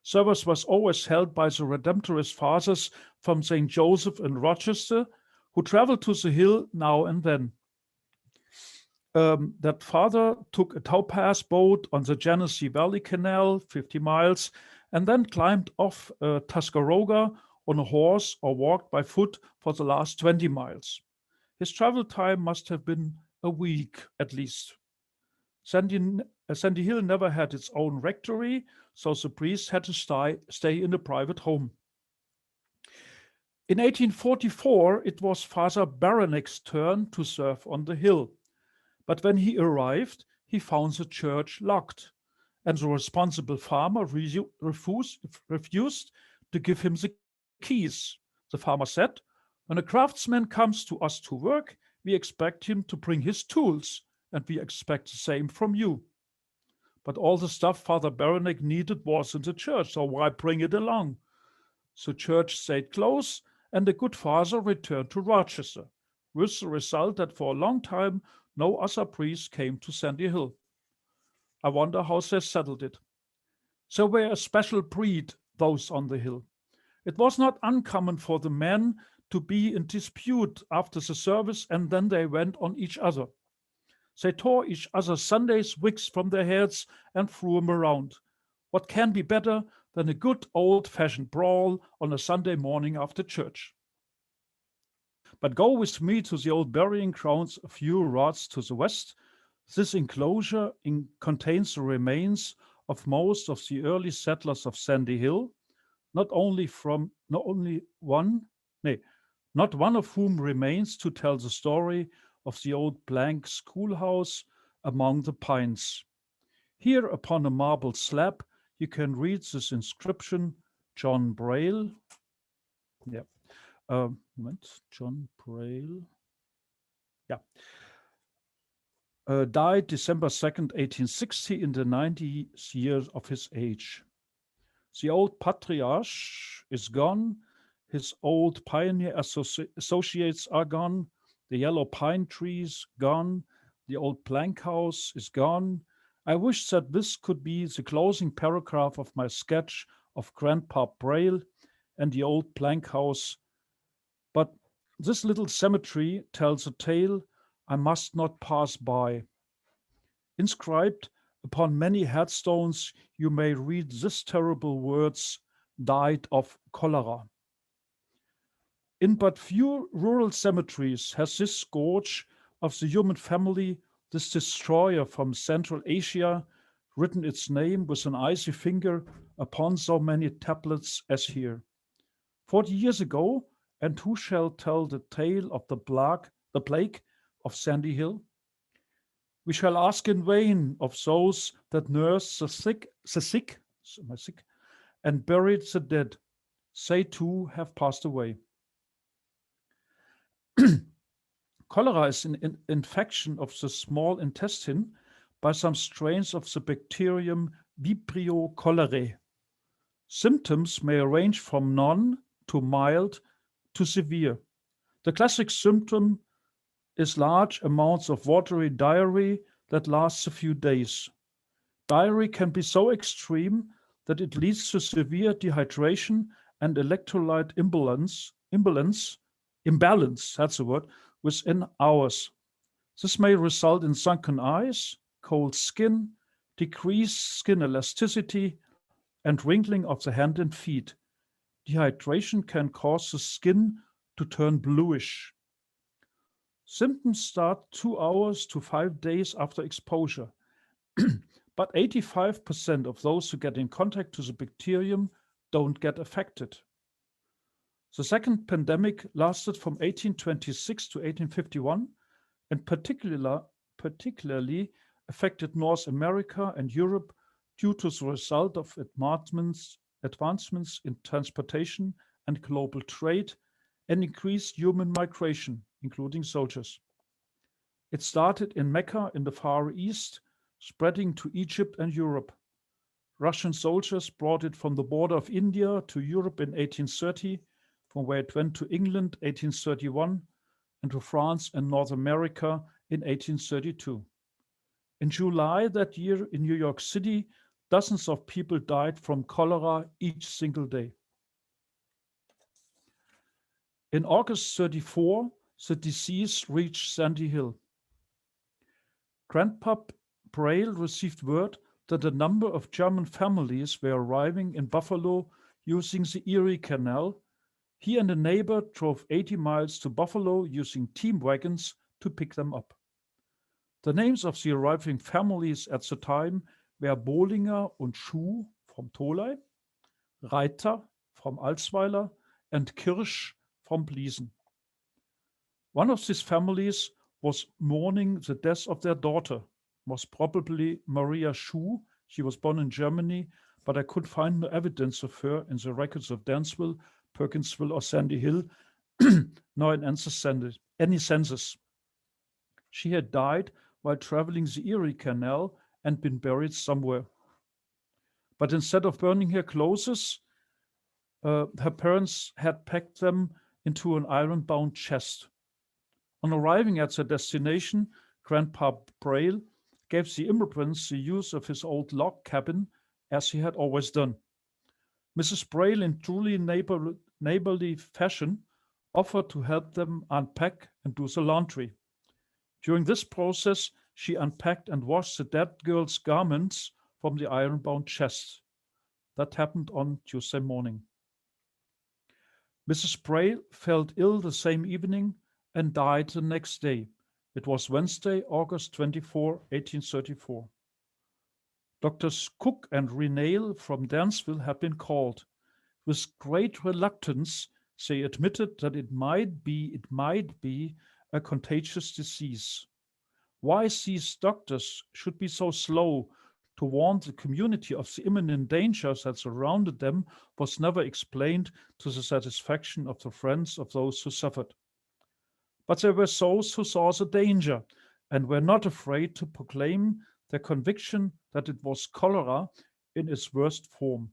Service was always held by the Redemptorist fathers from St. Joseph in Rochester, who traveled to the hill now and then. That father took a towpath boat on the Genesee Valley Canal, 50 miles, and then climbed off Tuscarora on a horse or walked by foot for the last 20 miles. His travel time must have been a week at least. Sandy Hill never had its own rectory, so the priest had to stay in a private home. In 1844, it was Father Baranek's turn to serve on the hill. But when he arrived, he found the church locked, and the responsible farmer refused to give him the keys. The farmer said, "When a craftsman comes to us to work, we expect him to bring his tools, and we expect the same from you." But all the stuff Father Beranek needed was in the church, so why bring it along? The church stayed close, and the good father returned to Rochester, with the result that for a long time no other priest came to Sandy Hill. I wonder how they settled it. They were a special breed, those on the hill. It was not uncommon for the men to be in dispute after the service, and then they went on each other. They tore each other's Sunday's wigs from their heads and threw them around. What can be better than a good old-fashioned brawl on a Sunday morning after church? But go with me to the old burying grounds a few rods to the west. This enclosure contains the remains of most of the early settlers of Sandy Hill, not one of whom remains to tell the story of the old blank schoolhouse among the pines. Here upon a marble slab, you can read this inscription, John Braille. Yeah. John Braille. Yeah. Died December 2nd, 1860, in the 90th year of his age. The old patriarch is gone. His old pioneer associates are gone. The yellow pine trees gone. The old plank house is gone. I wish that this could be the closing paragraph of my sketch of Grandpa Braille and the old plank house. But this little cemetery tells a tale I must not pass by. Inscribed upon many headstones, you may read these terrible words, died of cholera. In but few rural cemeteries has this scourge of the human family, this destroyer from Central Asia, written its name with an icy finger upon so many tablets as here. 40 years ago, and who shall tell the tale of the plague of Sandy Hill? We shall ask in vain of those that nurse the sick, and buried the dead. They too have passed away. Cholera is an infection of the small intestine by some strains of the bacterium Vibrio cholerae. Symptoms may range from none to mild to severe. The classic symptom is large amounts of watery diarrhea that lasts a few days. Diarrhea can be so extreme that it leads to severe dehydration and electrolyte imbalance, that's the word, within hours. This may result in sunken eyes, cold skin, decreased skin elasticity, and wrinkling of the hand and feet. Dehydration can cause the skin to turn bluish. Symptoms start 2 hours to 5 days after exposure, but 85% of those who get in contact to the bacterium don't get affected. The second pandemic lasted from 1826 to 1851 and particularly affected North America and Europe due to the result of advancements in transportation and global trade and increased human migration, including soldiers. It started in Mecca in the Far East, spreading to Egypt and Europe. Russian soldiers brought it from the border of India to Europe in 1830, from where it went to England 1831, and to France and North America in 1832. In July that year in New York City, dozens of people died from cholera each single day. In August 34, the disease reached Sandy Hill. Grandpa Braille received word that a number of German families were arriving in Buffalo using the Erie Canal. He and a neighbor drove 80 miles to Buffalo using team wagons to pick them up. The names of the arriving families at the time were Bollinger und Schuh from Tholey, Reiter from Alsweiler, and Kirsch from Bliesen. One of these families was mourning the death of their daughter, most probably Maria Schuh. She was born in Germany, but I could find no evidence of her in the records of Dansville, Perkinsville, or Sandy Hill, nor in any census. She had died while traveling the Erie Canal and been buried somewhere. But instead of burning her clothes, her parents had packed them into an iron-bound chest. On arriving at their destination, Grandpa Braille gave the immigrants the use of his old log cabin, as he had always done. Mrs. Braille, in truly neighborly fashion, offered to help them unpack and do the laundry. During this process, she unpacked and washed the dead girl's garments from the iron-bound chest. That happened on Tuesday morning. Mrs. Braille felt ill the same evening and died the next day. It was Wednesday, August 24, 1834. Doctors Cook and Renale from Dansville had been called. With great reluctance, they admitted that it might be a contagious disease. Why these doctors should be so slow to warn the community of the imminent dangers that surrounded them was never explained to the satisfaction of the friends of those who suffered. But there were those who saw the danger and were not afraid to proclaim their conviction that it was cholera in its worst form.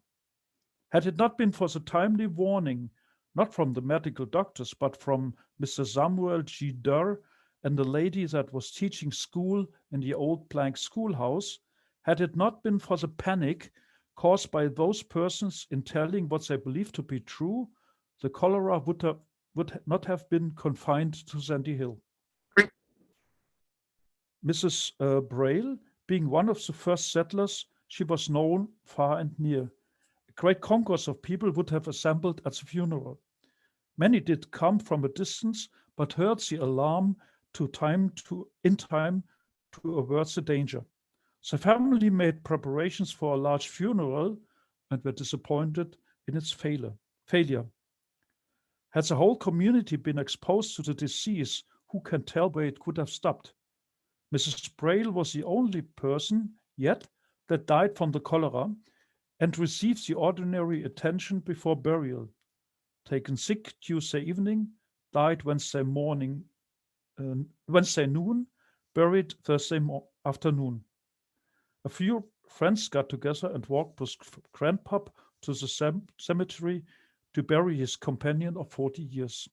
Had it not been for the timely warning, not from the medical doctors, but from Mr. Samuel G. Durr and the lady that was teaching school in the old blank schoolhouse, had it not been for the panic caused by those persons in telling what they believed to be true, the cholera would not have been confined to Sandy Hill. Mrs. Braille, being one of the first settlers, she was known far and near. A great concourse of people would have assembled at the funeral. Many did come from a distance, but heard the alarm in time to avert the danger. The family made preparations for a large funeral and were disappointed in its failure. Had the whole community been exposed to the disease, who can tell where it could have stopped? Mrs. Braille was the only person yet that died from the cholera and received the ordinary attention before burial. Taken sick Tuesday evening, died Wednesday noon, buried Thursday afternoon. A few friends got together and walked with Grandpa to the cemetery to bury his companion of 40 years.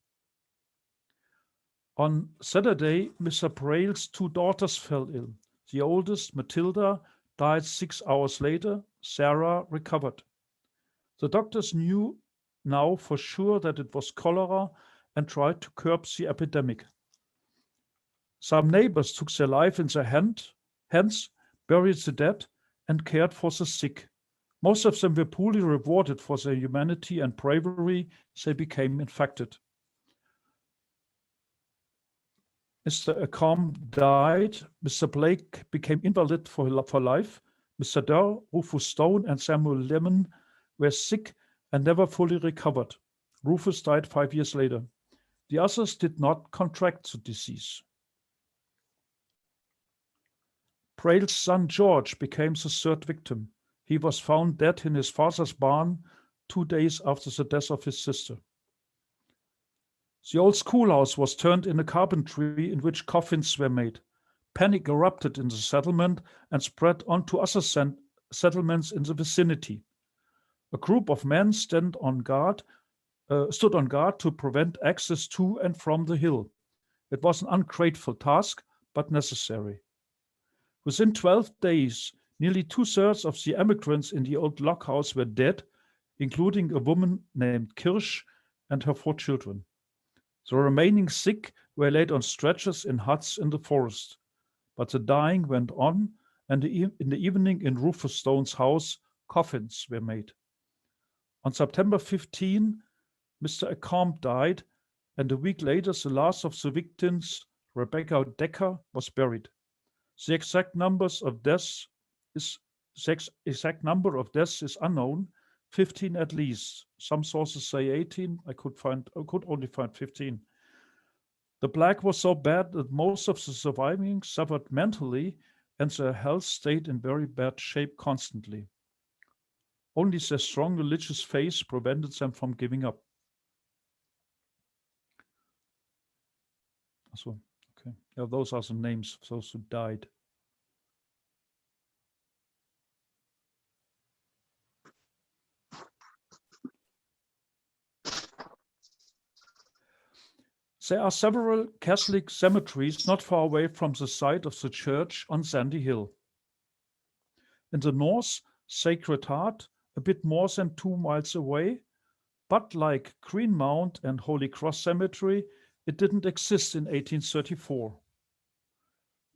On Saturday, Mr. Braille's two daughters fell ill. The oldest, Matilda, died 6 hours later. Sarah recovered. The doctors knew now for sure that it was cholera and tried to curb the epidemic. Some neighbors took their life in their hands, buried the dead, and cared for the sick. Most of them were poorly rewarded for their humanity and bravery. They became infected. Mr. Acombe died. Mr. Blake became invalid for life. Mr. Durr, Rufus Stone, and Samuel Lemon were sick and never fully recovered. Rufus died 5 years later. The others did not contract the disease. Braille's son George became the third victim. He was found dead in his father's barn 2 days after the death of his sister. The old schoolhouse was turned into carpentry in which coffins were made. Panic erupted in the settlement and spread on to other settlements in the vicinity. A group of men stood on guard to prevent access to and from the hill. It was an ungrateful task, but necessary. Within 12 days, nearly 2/3 of the emigrants in the old log house were dead, including a woman named Kirsch and her 4 children. The remaining sick were laid on stretchers in huts in the forest. But the dying went on, and in the evening in Rufus Stone's house, coffins were made. On September 15, Mr. Acombe died, and a week later, the last of the victims, Rebecca Decker, was buried. The exact number of deaths is unknown, 15 at least. Some sources say 18. I could only find 15. The plague was so bad that most of the surviving suffered mentally, and their health stayed in very bad shape constantly. Only their strong religious faith prevented them from giving up. So, okay. Yeah, those are the names of those who died. There are several Catholic cemeteries not far away from the site of the church on Sandy Hill. In the north, Sacred Heart, a bit more than 2 miles away, but like Greenmount and Holy Cross Cemetery, it didn't exist in 1834.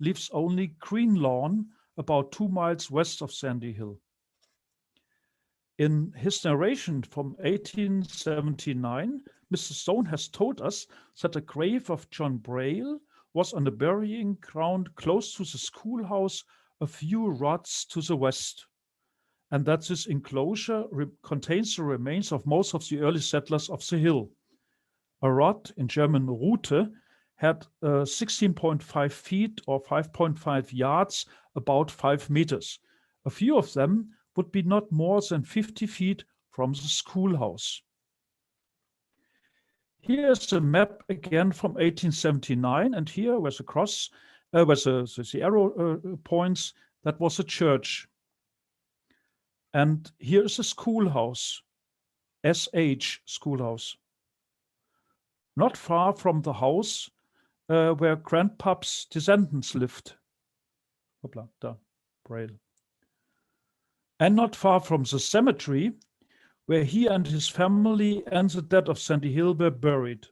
Leaves only Green Lawn, about 2 miles west of Sandy Hill. In his narration from 1879, Mr. Stone has told us that the grave of John Braille was on the burying ground close to the schoolhouse a few rods to the west, and that this enclosure contains the remains of most of the early settlers of the hill. A rod, in German Rute, had 16.5 feet or 5.5 yards, about 5 meters. A few of them would be not more than 50 feet from the schoolhouse. Here's a map again from 1879, and here was a cross, was the arrow points, that was a church. And here is a schoolhouse, SH schoolhouse. Not far from the house where Grandpap's descendants lived. Hoppla, da, Braille. And not far from the cemetery where he and his family and the dead of Sandy Hill were buried.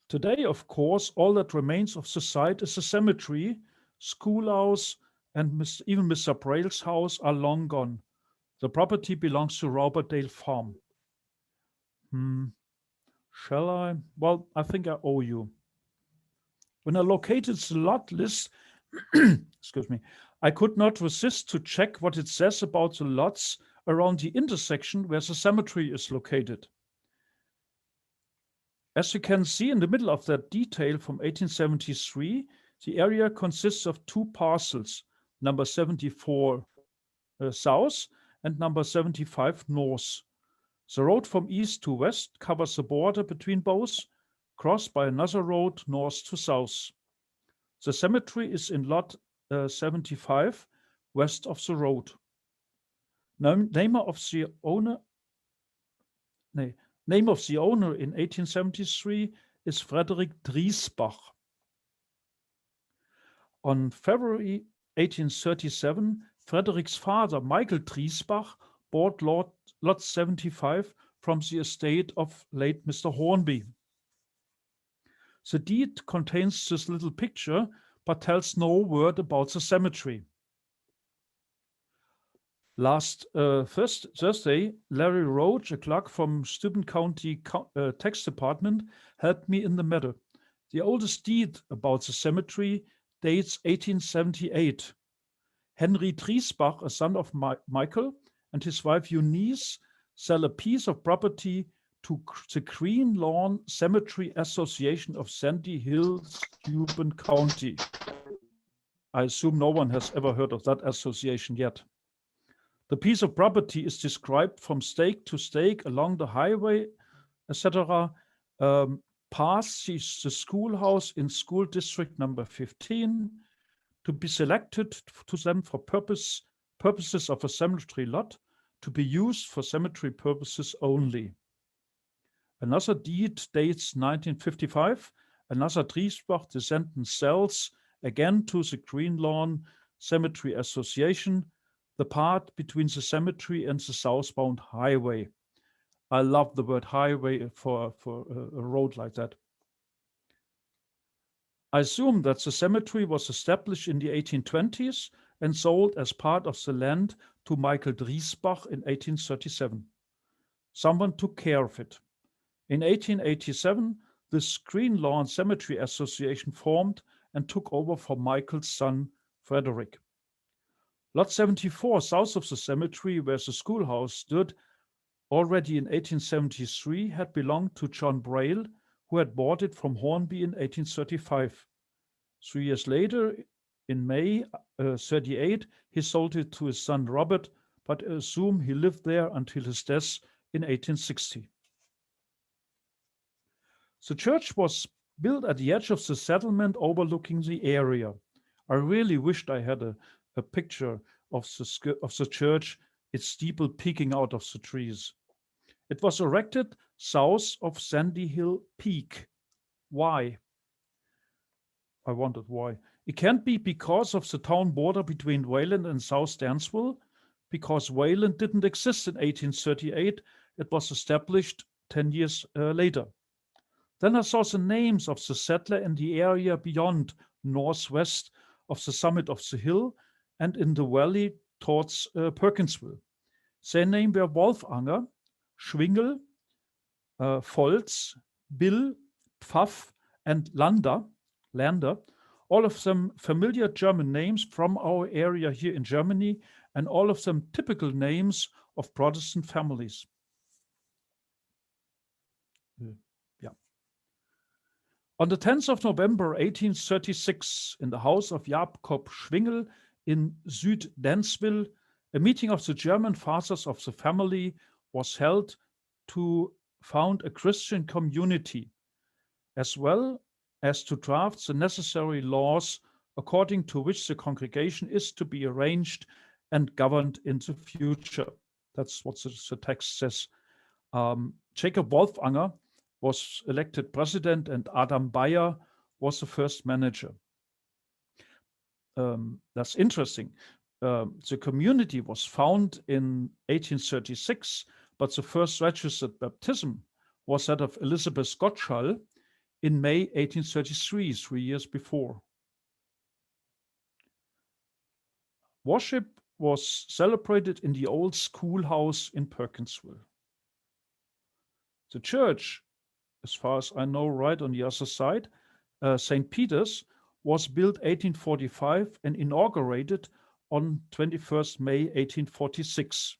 Today, of course, all that remains of the site is a cemetery, schoolhouse, and even Mr. Braille's house are long gone. The property belongs to Robert Farm. Shall I? Well, I think I owe you. When I located the lot list, excuse me, I could not resist to check what it says about the lots around the intersection where the cemetery is located. As you can see in the middle of that detail from 1873, the area consists of 2 parcels, number 74 south and number 75 north. The road from east to west covers the border between both, crossed by another road north to south. The cemetery is in lot 75, west of the road. Name of the owner in 1873 is Frederick Driesbach. On February 1837, Frederick's father, Michael Driesbach, bought lot 75 from the estate of late Mr. Hornby. The deed contains this little picture, but tells no word about the cemetery. Last Thursday, Larry Roach, a clerk from Steuben County Tax Department, helped me in the matter. The oldest deed about the cemetery dates 1878. Henry Driesbach, a son of Michael, and his wife Eunice sell a piece of property to the Green Lawn Cemetery Association of Sandy Hill, Steuben County. I assume no one has ever heard of that association yet. The piece of property is described from stake to stake along the highway, etc., past the schoolhouse in school district number 15, to be selected to them for purposes of a cemetery lot, to be used for cemetery purposes only. Another deed dates 1955. Another Driesbach descendant sells, again to the Green Lawn Cemetery Association, the part between the cemetery and the southbound highway. I love the word highway for a road like that. I assume that the cemetery was established in the 1820s and sold as part of the land to Michael Driesbach in 1837. Someone took care of it. In 1887, the Green Lawn Cemetery Association formed and took over for Michael's son, Frederick. Lot 74, south of the cemetery where the schoolhouse stood, already in 1873 had belonged to John Braille, who had bought it from Hornby in 1835. 3 years later, in May 38, he sold it to his son Robert, but I assume he lived there until his death in 1860. The church was built at the edge of the settlement overlooking the area. I really wished I had a picture of the church, its steeple peeking out of the trees. It was erected south of Sandy Hill Peak. Why? I wondered why. It can't be because of the town border between Wayland and South Dansville, because Wayland didn't exist in 1838. It was established 10 years later. Then I saw the names of the settler in the area beyond, northwest of the summit of the hill and in the valley towards Perkinsville. Their names were Wolfanger, Schwingel, Volz, Bill, Pfaff, and Lander, all of them familiar German names from our area here in Germany, and all of them typical names of Protestant families. Yeah. On the 10th of November 1836, in the house of Jakob Schwingel in Süd-Dansville, a meeting of the German fathers of the family was held to found a Christian community, as well as to draft the necessary laws according to which the congregation is to be arranged and governed in the future. That's what the text says. Jacob Wolfanger was elected president and Adam Bayer was the first manager. That's interesting. The community was found in 1836, but the first registered baptism was that of Elizabeth Gottschall in May 1833, 3 years before. Worship was celebrated in the old schoolhouse in Perkinsville. The church, as far as I know, right on the other side, St. Peter's, was built 1845 and inaugurated on 21st May 1846.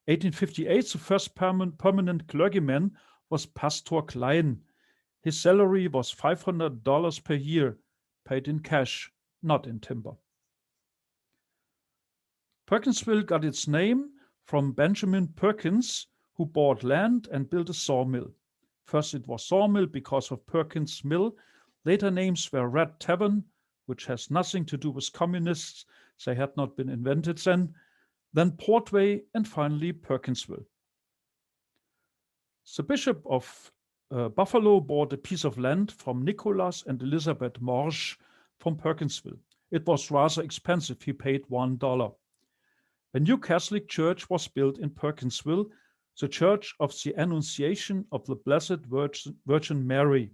1858, the first permanent clergyman was Pastor Klein. His salary was $500 per year, paid in cash, not in timber. Perkinsville got its name from Benjamin Perkins, who bought land and built a sawmill. First it was sawmill because of Perkins Mill. Later names were Red Tavern, which has nothing to do with communists. They had not been invented then Portway, and finally Perkinsville. The Bishop of Buffalo bought a piece of land from Nicholas and Elizabeth Morsch from Perkinsville. It was rather expensive. He paid $1. A new Catholic church was built in Perkinsville, the Church of the Annunciation of the Blessed Virgin Mary.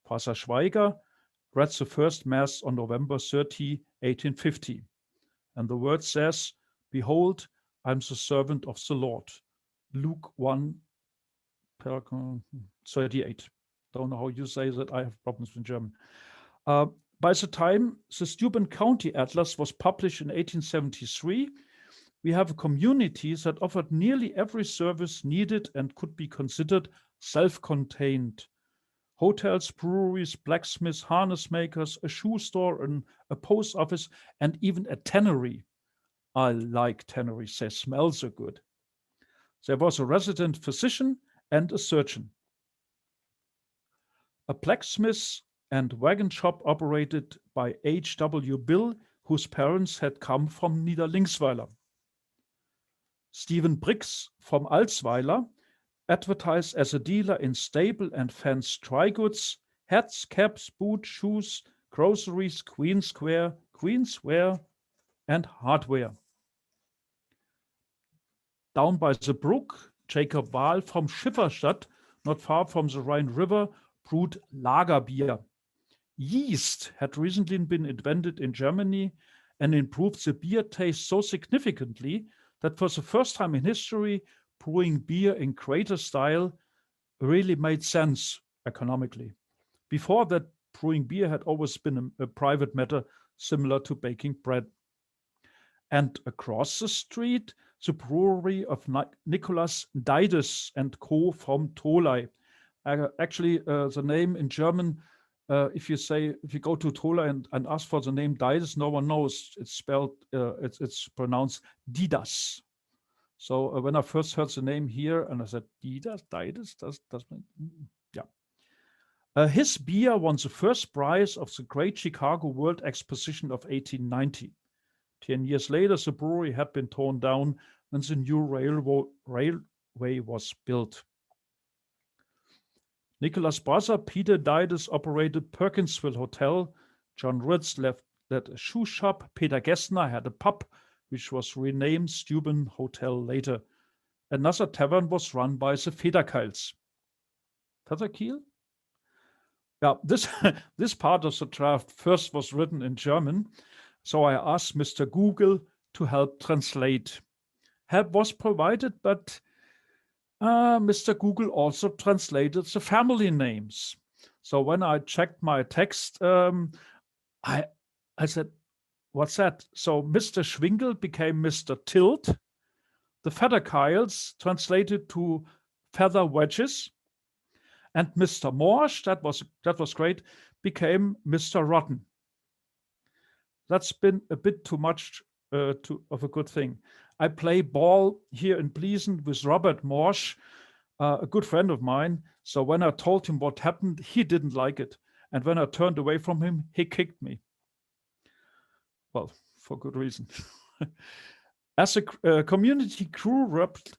Father Schweiger read the first Mass on November 30, 1850. And the word says, "Behold, I'm the servant of the Lord." Luke 1, 38. Don't know how you say that. I have problems with German. By the time the Steuben County Atlas was published in 1873, we have a community that offered nearly every service needed and could be considered self-contained. Hotels, breweries, blacksmiths, harness makers, a shoe store, a post office, and even a tannery. I like tanneries, they smell so good. There was a resident physician and a surgeon. A blacksmith and wagon shop operated by H.W. Bill, whose parents had come from Niederlinksweiler. Stephen Briggs from Alsweiler advertised as a dealer in stable and fence dry goods, hats, caps, boots, shoes, groceries, queensware, and hardware. Down by the brook, Jacob Wahl from Schifferstadt, not far from the Rhine River, brewed Lagerbier. Yeast had recently been invented in Germany and improved the beer taste so significantly that for the first time in history, brewing beer in crater style really made sense economically. Before that, brewing beer had always been a private matter, similar to baking bread. And across the street, the brewery of Nicholas Deides and Co. from Tolai. Actually, the name in German, if you go to Tolai and ask for the name Deides, no one knows. It's spelled, it's pronounced Didas. So when I first heard the name here, and I said, Deides, yeah. His beer won the first prize of the Great Chicago World Exposition of 1890. 10 years later, the brewery had been torn down when the new railroad way was built. Nicholas' brother Peter Dides operated Perkinsville Hotel. John Ritz led a shoe shop. Peter Gessner had a pub, which was renamed Steuben Hotel later. Another tavern was run by the Federkeils. Federkiel? Yeah, this part of the draft first was written in German, so I asked Mr. Google to help translate. Help was provided, but Mr. Google also translated the family names. So when I checked my text, I said, what's that? So Mr. Schwingel became Mr. Tilt. The Federkeils translated to feather wedges. And Mr. Morsch, that was great, became Mr. Rotten. That's been a bit too much of a good thing. I play ball here in Pleasant with Robert Morsch, a good friend of mine. So when I told him what happened, he didn't like it. And when I turned away from him, he kicked me. Well, for good reason. As the community grew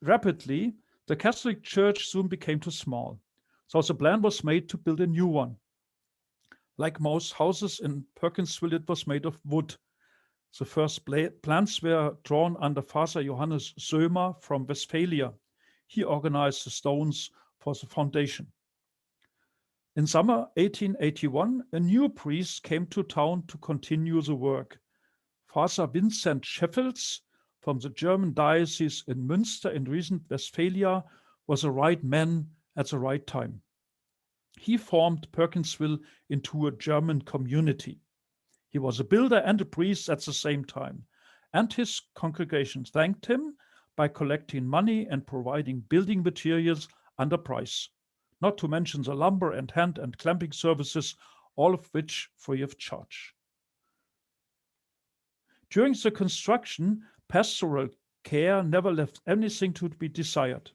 rapidly, the Catholic Church soon became too small. So the plan was made to build a new one. Like most houses in Perkinsville, it was made of wood. The first plans were drawn under Father Johannes Sömer from Westphalia. He organized the stones for the foundation. In summer 1881, a new priest came to town to continue the work. Father Vincent Scheffels from the German diocese in Münster in recent Westphalia was the right man at the right time. He formed Perkinsville into a German community. He was a builder and a priest at the same time, and his congregation thanked him by collecting money and providing building materials under price, not to mention the lumber and hand and clamping services, all of which free of charge. During the construction, pastoral care never left anything to be desired.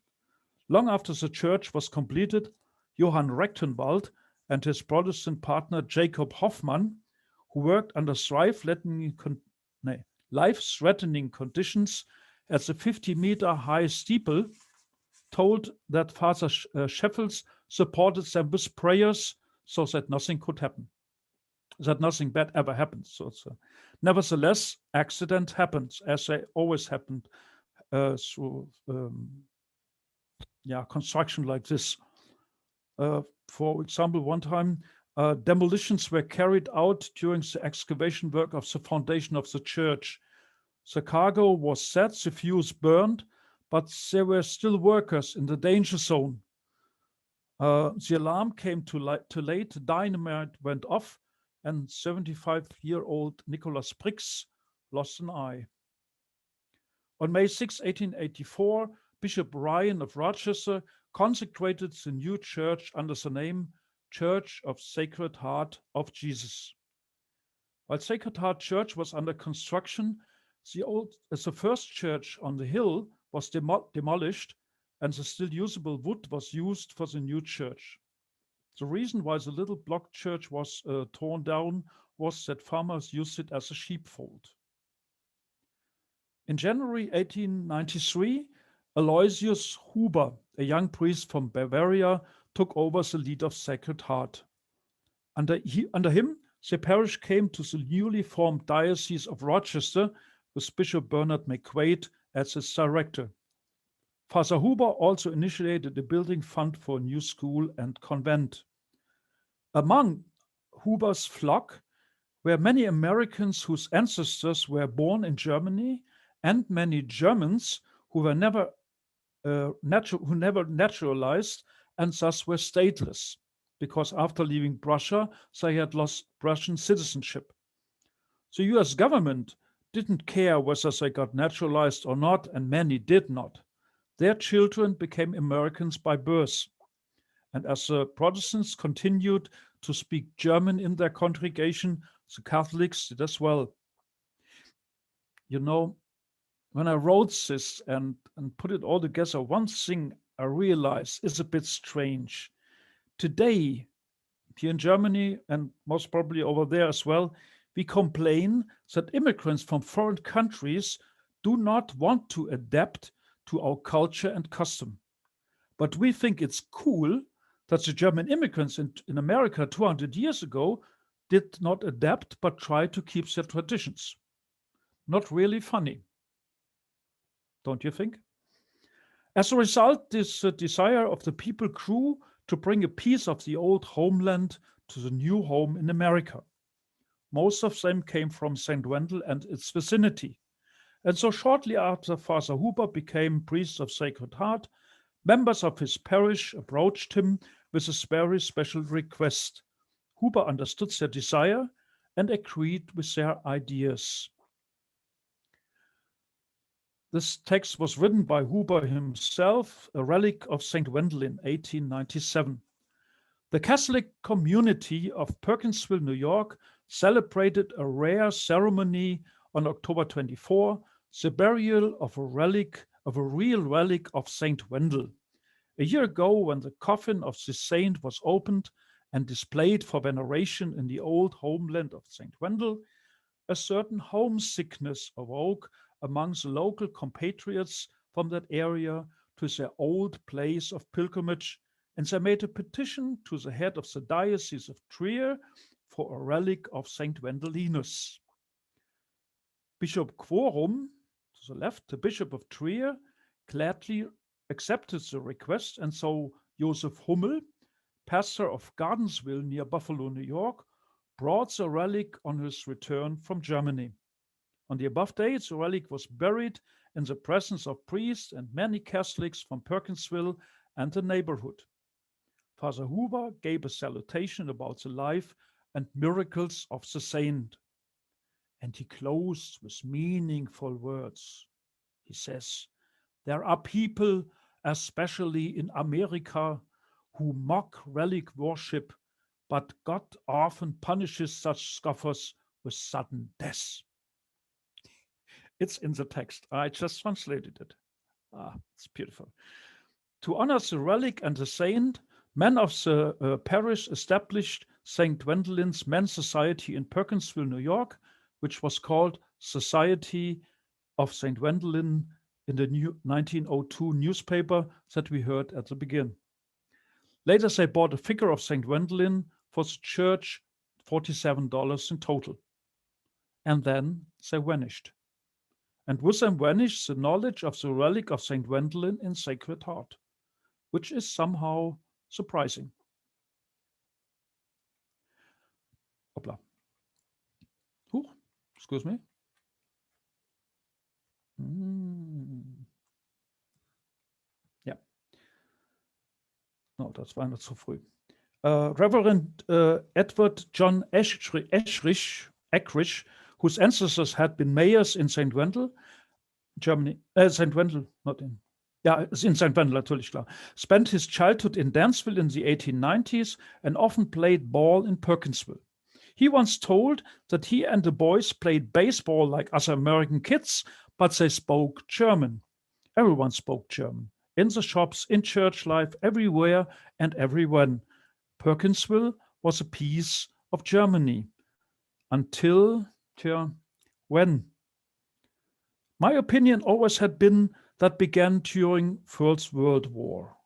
Long after the church was completed, Johann Rechtenwald and his Protestant partner Jacob Hoffmann, who worked under life-threatening conditions at the 50-meter-high steeple, told that Father Scheffels supported them with prayers so that nothing could happen, that nothing bad ever happened. Nevertheless, accident happens, as they always happened through construction like this. For example, one time, demolitions were carried out during the excavation work of the foundation of the church. The cargo was set, the fuse burned, but there were still workers in the danger zone. The alarm came too late, dynamite went off, and 75-year-old Nicholas Briggs lost an eye. On May 6, 1884, Bishop Ryan of Rochester consecrated the new church under the name Church of Sacred Heart of Jesus. While Sacred Heart Church was under construction, the first church on the hill was demolished, and the still usable wood was used for the new church. The reason why the little block church was torn down was that farmers used it as a sheepfold. In January 1893, Aloysius Huber, a young priest from Bavaria, took over the lead of Sacred Heart. Under him, the parish came to the newly formed Diocese of Rochester with Bishop Bernard McQuaid as its director. Father Huber also initiated a building fund for a new school and convent. Among Huber's flock were many Americans whose ancestors were born in Germany and many Germans who never naturalized and thus were stateless, because after leaving Prussia, they had lost Prussian citizenship. The US government didn't care whether they got naturalized or not, and many did not. Their children became Americans by birth. And as the Protestants continued to speak German in their congregation, the Catholics did as well. You know, when I wrote this and put it all together, one thing I realized is a bit strange. Today, here in Germany, and most probably over there as well, we complain that immigrants from foreign countries do not want to adapt to our culture and custom. But we think it's cool that the German immigrants in America 200 years ago did not adapt but tried to keep their traditions. Not really funny, don't you think? As a result, this desire of the people grew to bring a piece of the old homeland to the new home in America. Most of them came from St. Wendel and its vicinity. And so shortly after Father Huber became priest of Sacred Heart, members of his parish approached him with a very special request. Huber understood their desire and agreed with their ideas. This text was written by Huber himself, a relic of St. Wendel in 1897. The Catholic community of Perkinsville, New York, celebrated a rare ceremony on October 24, the burial of a real relic of St. Wendel. A year ago, when the coffin of the saint was opened and displayed for veneration in the old homeland of St. Wendel, a certain homesickness awoke among the local compatriots from that area to their old place of pilgrimage, and they made a petition to the head of the Diocese of Trier for a relic of St. Wendelinus. Bishop Quorum, to the left, the Bishop of Trier, gladly accepted the request, and so Joseph Hummel, pastor of Gardensville near Buffalo, New York, brought the relic on his return from Germany. On the above date, the relic was buried in the presence of priests and many Catholics from Perkinsville and the neighborhood. Father Huber gave a salutation about the life and miracles of the saint. And he closed with meaningful words. He says, "There are people, especially in America, who mock relic worship, but God often punishes such scoffers with sudden death." It's in the text. I just translated it. It's beautiful. To honor the relic and the saint, men of the parish established St. Wendelin's Men's Society in Perkinsville, New York, which was called Society of St. Wendelin in the 1902 newspaper that we heard at the beginning. Later, they bought a figure of St. Wendelin for the church, $47 in total. And then they vanished. And with them vanished the knowledge of the relic of St. Wendelin in Sacred Heart, which is somehow surprising. Hoppla. Excuse me. Ja. No, das war nicht so früh. Reverend Edward John Eckrich, whose ancestors had been mayors in St. Wendel, Germany, St. Wendel, not in, yeah, in St. Wendel, natürlich klar, spent his childhood in Danceville in the 1890s and often played ball in Perkinsville. He once told that he and the boys played baseball like other American kids, but they spoke German. Everyone spoke German. In the shops, in church life, everywhere and everyone. Perkinsville was a piece of Germany. Until, when? My opinion always had been that began during First World War.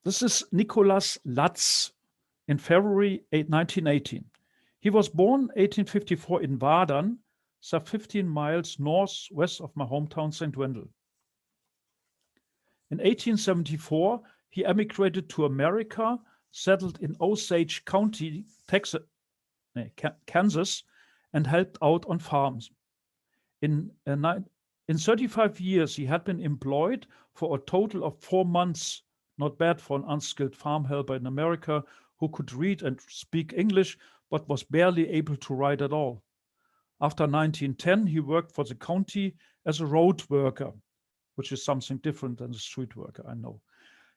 This is Nicholas Latz in February 1918. He was born 1854 in Wadern, some 15 miles northwest of my hometown, St. Wendel. In 1874, he emigrated to America, settled in Osage County, Kansas, and helped out on farms. In 35 years, he had been employed for a total of 4 months, not bad for an unskilled farm helper in America who could read and speak English, but was barely able to write at all. After 1910, he worked for the county as a road worker, which is something different than a street worker, I know.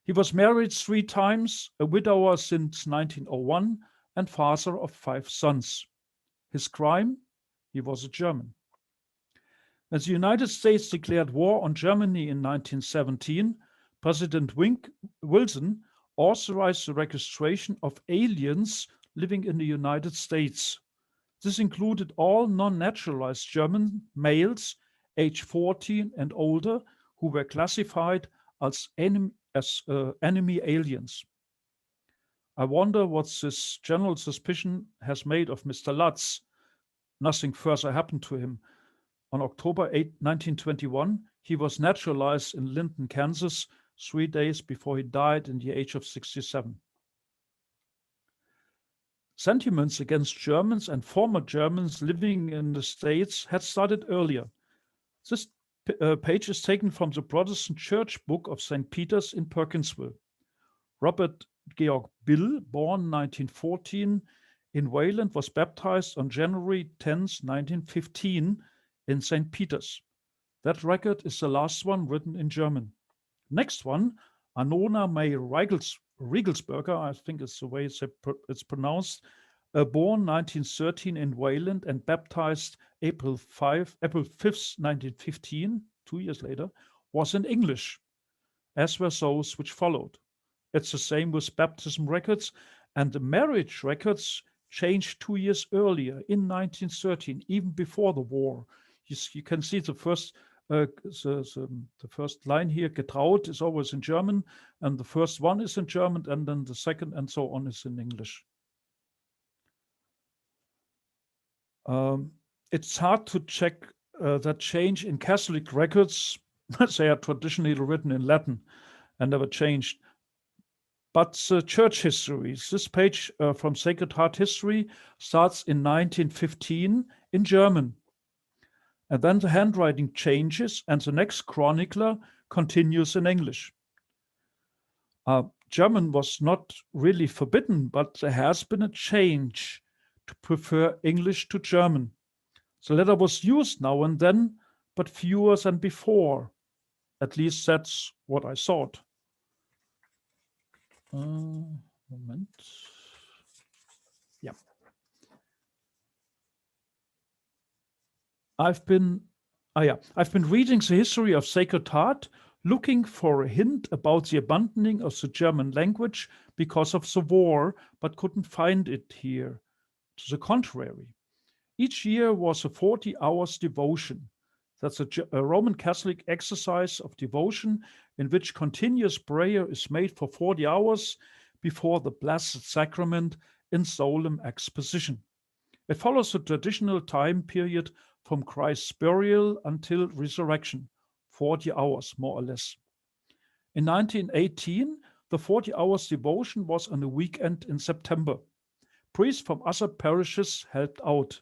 He was married 3 times, a widower since 1901, and father of 5 sons. His crime? He was a German. When the United States declared war on Germany in 1917, President Wilson authorized the registration of aliens living in the United States. This included all non-naturalized German males age 14 and older who were classified as enemy aliens. I wonder what this general suspicion has made of Mr. Lutz. Nothing further happened to him. On October 8, 1921, he was naturalized in Linden, Kansas, 3 days before he died in the age of 67. Sentiments against Germans and former Germans living in the States had started earlier. This page is taken from the Protestant Church Book of St. Peter's in Perkinsville. Robert Georg Bill, born 1914 in Wayland, was baptized on January 10, 1915 in St. Peter's. That record is the last one written in German. Next one, Anona May Riegelsberger, I think is the way it's pronounced, born 1913 in Wayland and baptized April 5th, 1915, 2 years later, was in English, as were those which followed. It's the same with baptism records, and the marriage records changed 2 years earlier in 1913, even before the war. You can see the first line here, getraut, is always in German, and the first one is in German, and then the second and so on is in English. It's hard to check that change in Catholic records. They are traditionally written in Latin and never changed. But church history, this page from Sacred Heart History starts in 1915 in German. And then the handwriting changes and the next chronicler continues in English. German was not really forbidden, but there has been a change to prefer English to German. The letter was used now and then, but fewer than before. At least that's what I thought. Moment. Yeah. I've been reading the history of Sacred Heart, looking for a hint about the abandoning of the German language because of the war, but couldn't find it here. To the contrary, each year was a 40 hours devotion. That's a Roman Catholic exercise of devotion in which continuous prayer is made for 40 hours before the Blessed Sacrament in solemn exposition. It follows the traditional time period from Christ's burial until resurrection, 40 hours more or less. In 1918, the 40 hours devotion was on a weekend in September. Priests from other parishes helped out.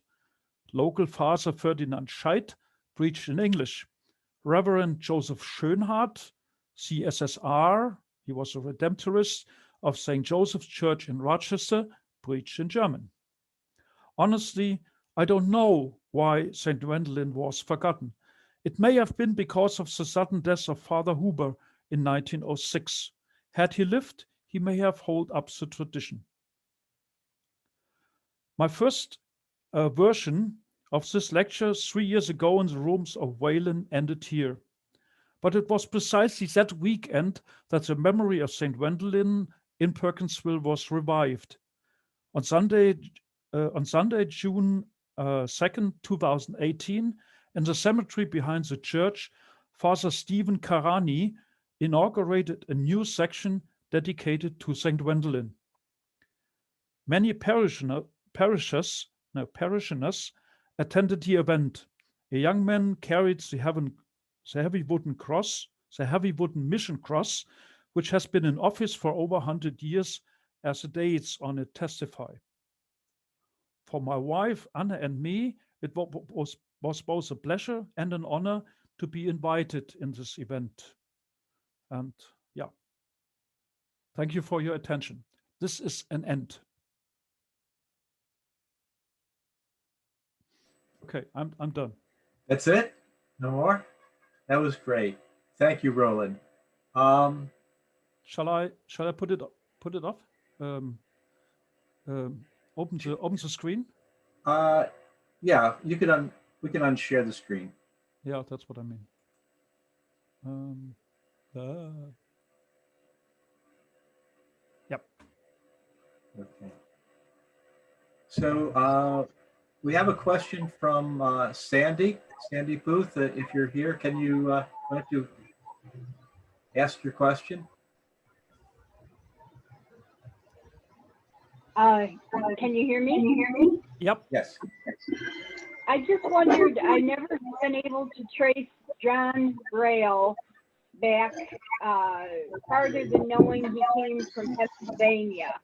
Local Father Ferdinand Scheidt preached in English. Reverend Joseph Schönhardt, CSSR, he was a Redemptorist of St. Joseph's Church in Rochester, preached in German. Honestly, I don't know why St. Wendelin was forgotten. It may have been because of the sudden death of Father Huber in 1906. Had he lived, he may have held up the tradition. My first version of this lecture 3 years ago in the rooms of Wayland ended here. But it was precisely that weekend that the memory of St. Wendelin in Perkinsville was revived. On Sunday, June 2nd, 2018, in the cemetery behind the church, Father Stephen Karani inaugurated a new section dedicated to St. Wendelin. Many parishioners attended the event. A young man carried the heavy wooden mission cross, which has been in office for over 100 years, as the dates on it testify. For my wife, Anna, and me, it was both a pleasure and an honor to be invited in this event. And yeah, thank you for your attention. This is an end. Okay, I'm done. That's it? No more? That was great. Thank you, Roland. Shall I put it off? Open the screen? Yeah, we can unshare the screen. Yeah, that's what I mean. Yep. Okay. So we have a question from Sandy Booth. If you're here, can you why don't you ask your question. Can you hear me? Yep. Yes. I just wondered, I never been able to trace John Grail back farther than knowing he came from Pennsylvania.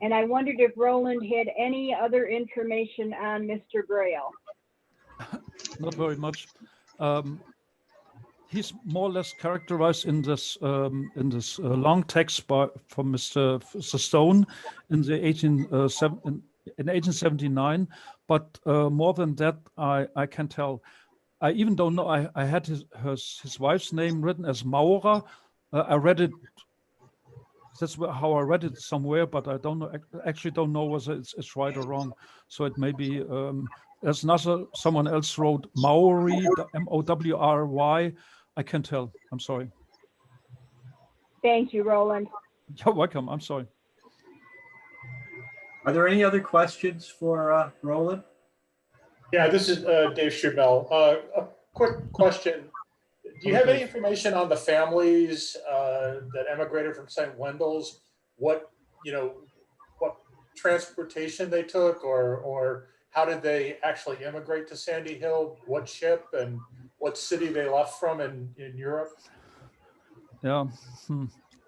And I wondered if Roland had any other information on Mr. Grail. Not very much. He's more or less characterized in this long text from Mr. Stone in the 1879. But more than that, I can't tell. I even don't know. I had his wife's name written as Maurer. I read it. That's how I read it somewhere, but I don't know. Actually, don't know whether it's right or wrong. So it may be. There's someone else wrote Maori, Mowry. I can't tell. I'm sorry. Thank you, Roland. You're welcome. I'm sorry. Are there any other questions for Roland? Yeah, this is Dave Schubel. A quick question. Do you have any information on the families that emigrated from St. Wendel's? What transportation they took, or how did they actually immigrate to Sandy Hill? What ship and what city they left from in Europe? Yeah.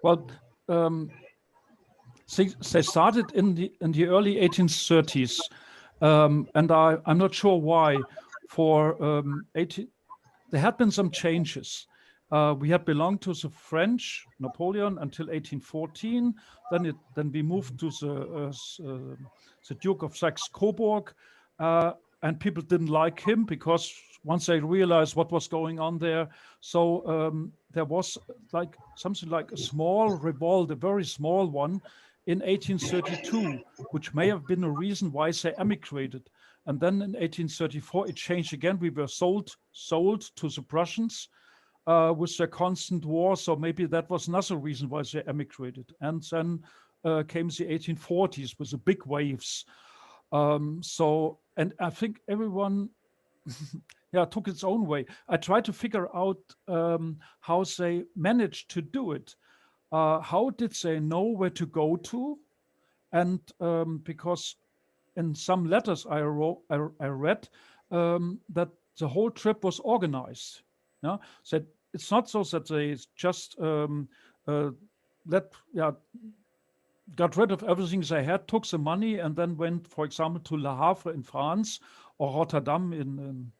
Well, they started in the early 1830s, and I'm not sure why. There had been some changes. We had belonged to the French Napoleon until 1814. Then we moved to the Duke of Saxe-Coburg, and people didn't like him because once they realized what was going on there, so there was something like a small revolt, a very small one, in 1832, which may have been a reason why they emigrated. And then in 1834, it changed again. We were sold to the Prussians with their constant war. So maybe that was another reason why they emigrated. And then came the 1840s with the big waves. And I think everyone took its own way. I tried to figure out how they managed to do it. How did they know where to go to? And because in some letters I read that the whole trip was organized. Yeah, so it's not so that they just got rid of everything they had, took the money, and then went, for example, to Le Havre in France or Rotterdam in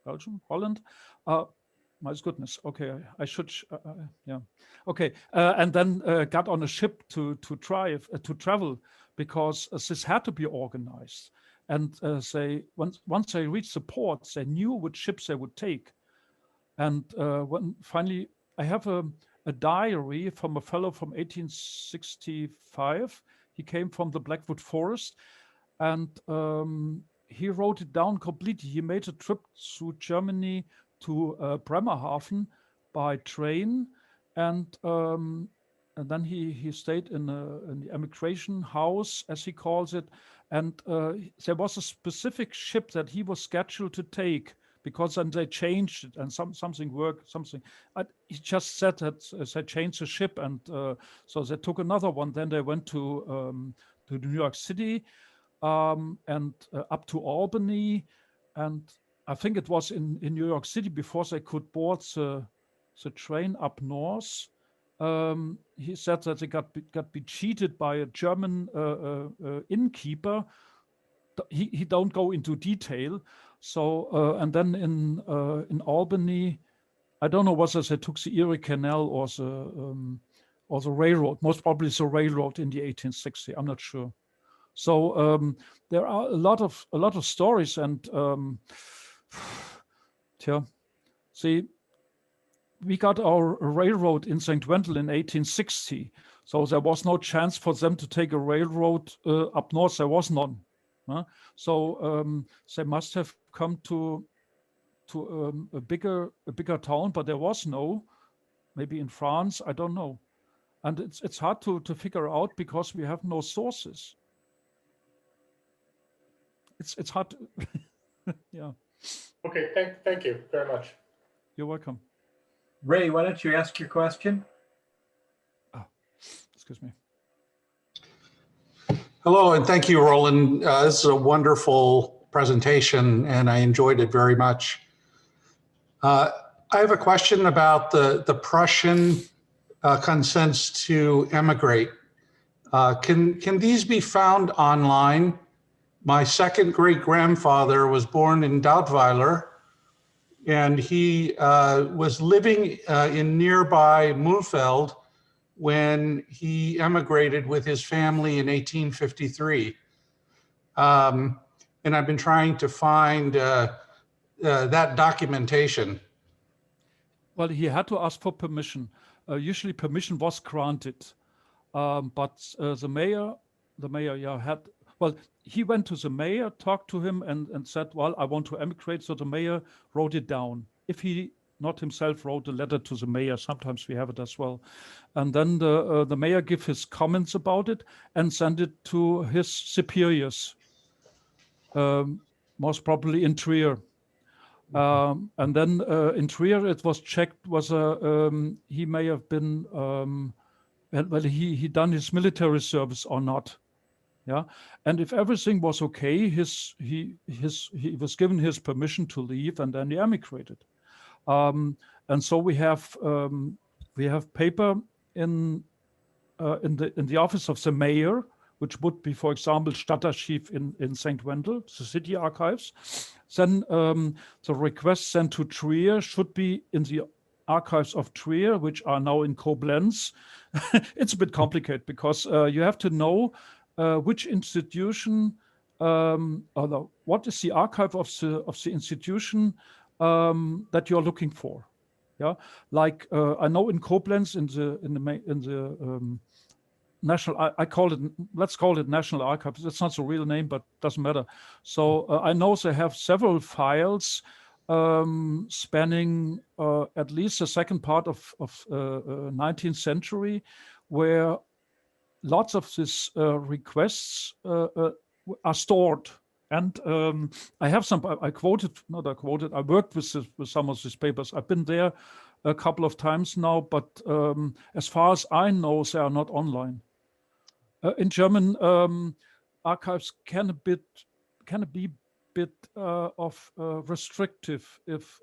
Belgium, Holland. My goodness. Okay, I should. Okay, and then got on a ship to travel, because this had to be organized. And once they reached the ports, they knew which ships they would take. And when finally, I have a diary from a fellow from 1865. He came from the Blackwood Forest, and he wrote it down completely. He made a trip through Germany to Bremerhaven by train, and then he stayed in the emigration house, as he calls it. And there was a specific ship that he was scheduled to take, because then they changed it and something worked. He just said that they changed the ship, and so they took another one. Then they went to New York City, and up to Albany, and I think it was in New York City before they could board the train up north. He said that they got be cheated by a German innkeeper. He don't go into detail. So and then in Albany, I don't know whether they took the Erie Canal or the railroad. Most probably the railroad in the 1860s. I'm not sure. So there are a lot of stories, and see, we got our railroad in St. Wendel in 1860. So there was no chance for them to take a railroad up north. There was none. So they must have come to a bigger town, but there was no. Maybe in France, I don't know. And it's hard to figure out because we have no sources. It's hard to, yeah. Okay, thank you very much. You're welcome. Ray, why don't you ask your question? Excuse me. Hello, and thank you, Roland. This is a wonderful presentation, and I enjoyed it very much. I have a question about the Prussian consents to emigrate. Can these be found online? My second great-grandfather was born in Dautweiler, and he was living in nearby Mulfeld when he emigrated with his family in 1853. And I've been trying to find that documentation. Well, he had to ask for permission. Usually permission was granted. But the mayor, he went to the mayor, talked to him and said, well, I want to emigrate. So the mayor wrote it down. If he not himself wrote a letter to the mayor, sometimes we have it as well. And then the mayor gave his comments about it and sent it to his superiors, most probably in Trier. And then in Trier, it was checked, he may have been, whether he done his military service or not. Yeah, and if everything was okay, he was given his permission to leave, and then he emigrated. And so we have paper in the office of the mayor, which would be, for example, Stadtarchiv in St. Wendel, the city archives. Then the request sent to Trier should be in the archives of Trier, which are now in Koblenz. It's a bit complicated because you have to know which institution, what is the archive of the institution that you're looking for. Yeah, like I know in Koblenz in the national, let's call it National Archives. It's not the real name, but doesn't matter. So I know they have several files spanning at least the second part of 19th century, where lots of these requests are stored. And I have some, I worked with some of these papers. I've been there a couple of times now, but as far as I know, they are not online. In German, archives can be a bit of restrictive if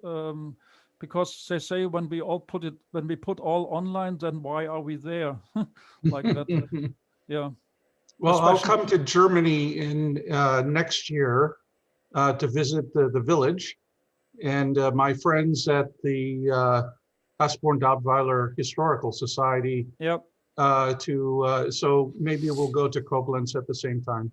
because they say when we put all online, then why are we there? Like that. Yeah. Well, I'll come to Germany in next year to visit the village, and my friends at the Hasborn-Daubweiler Historical Society. Yep. So maybe we'll go to Koblenz at the same time.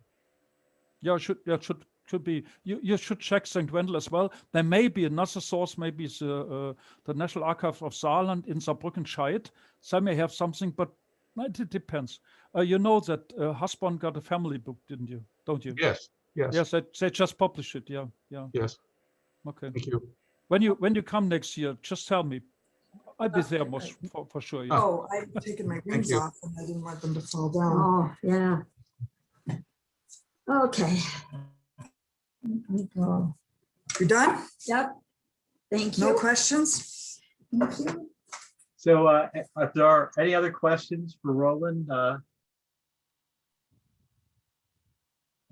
Yeah, should be. You should check St. Wendel as well. There may be another source, maybe the National Archive of Saarland in Saarbrücken-Scheid. Some may have something, but it depends. You know that Hasborn got a family book, didn't you? Don't you? Yes. Yes. Yes, they just published it. Yeah. Yeah. Yes. Okay. Thank you. When you come next year, just tell me. I'll be there most for sure. Yeah. Oh, I've taken my rings you. off and I didn't want them to fall down. Oh, yeah. Okay. You're done? Yep. Thank you. No questions? Thank you. So if there are any other questions for Roland,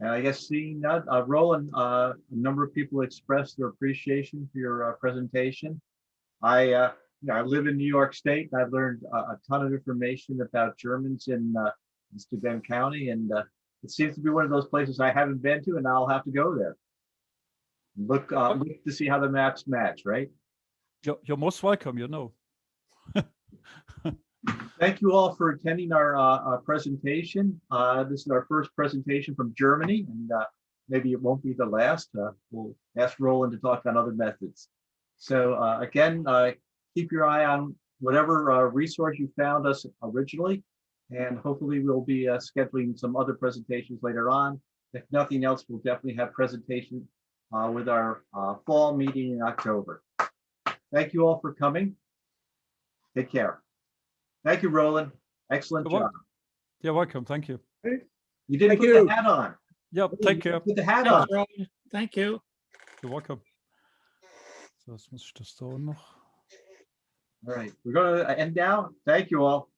and I guess seeing that, Roland, a number of people expressed their appreciation for your presentation. I live in New York State. I've learned a ton of information about Germans in Steuben County, and it seems to be one of those places I haven't been to, and I'll have to go there. Look to see how the maps match, right? You're most welcome, you know. Thank you all for attending our presentation. This is our first presentation from Germany, and maybe it won't be the last. We'll ask Roland to talk on other methods. So again, keep your eye on whatever resource you found us originally, and hopefully we'll be scheduling some other presentations later on. If nothing else, we'll definitely have presentation with our fall meeting in October. Thank you all for coming. Take care. Thank you, Roland. Excellent job. You're welcome. Thank you. You didn't put the hat on. Yep. Take care. Put the hat on. Thank you. You're welcome. So, jetzt muss ich das da noch. All right, we're going to end now. Thank you all.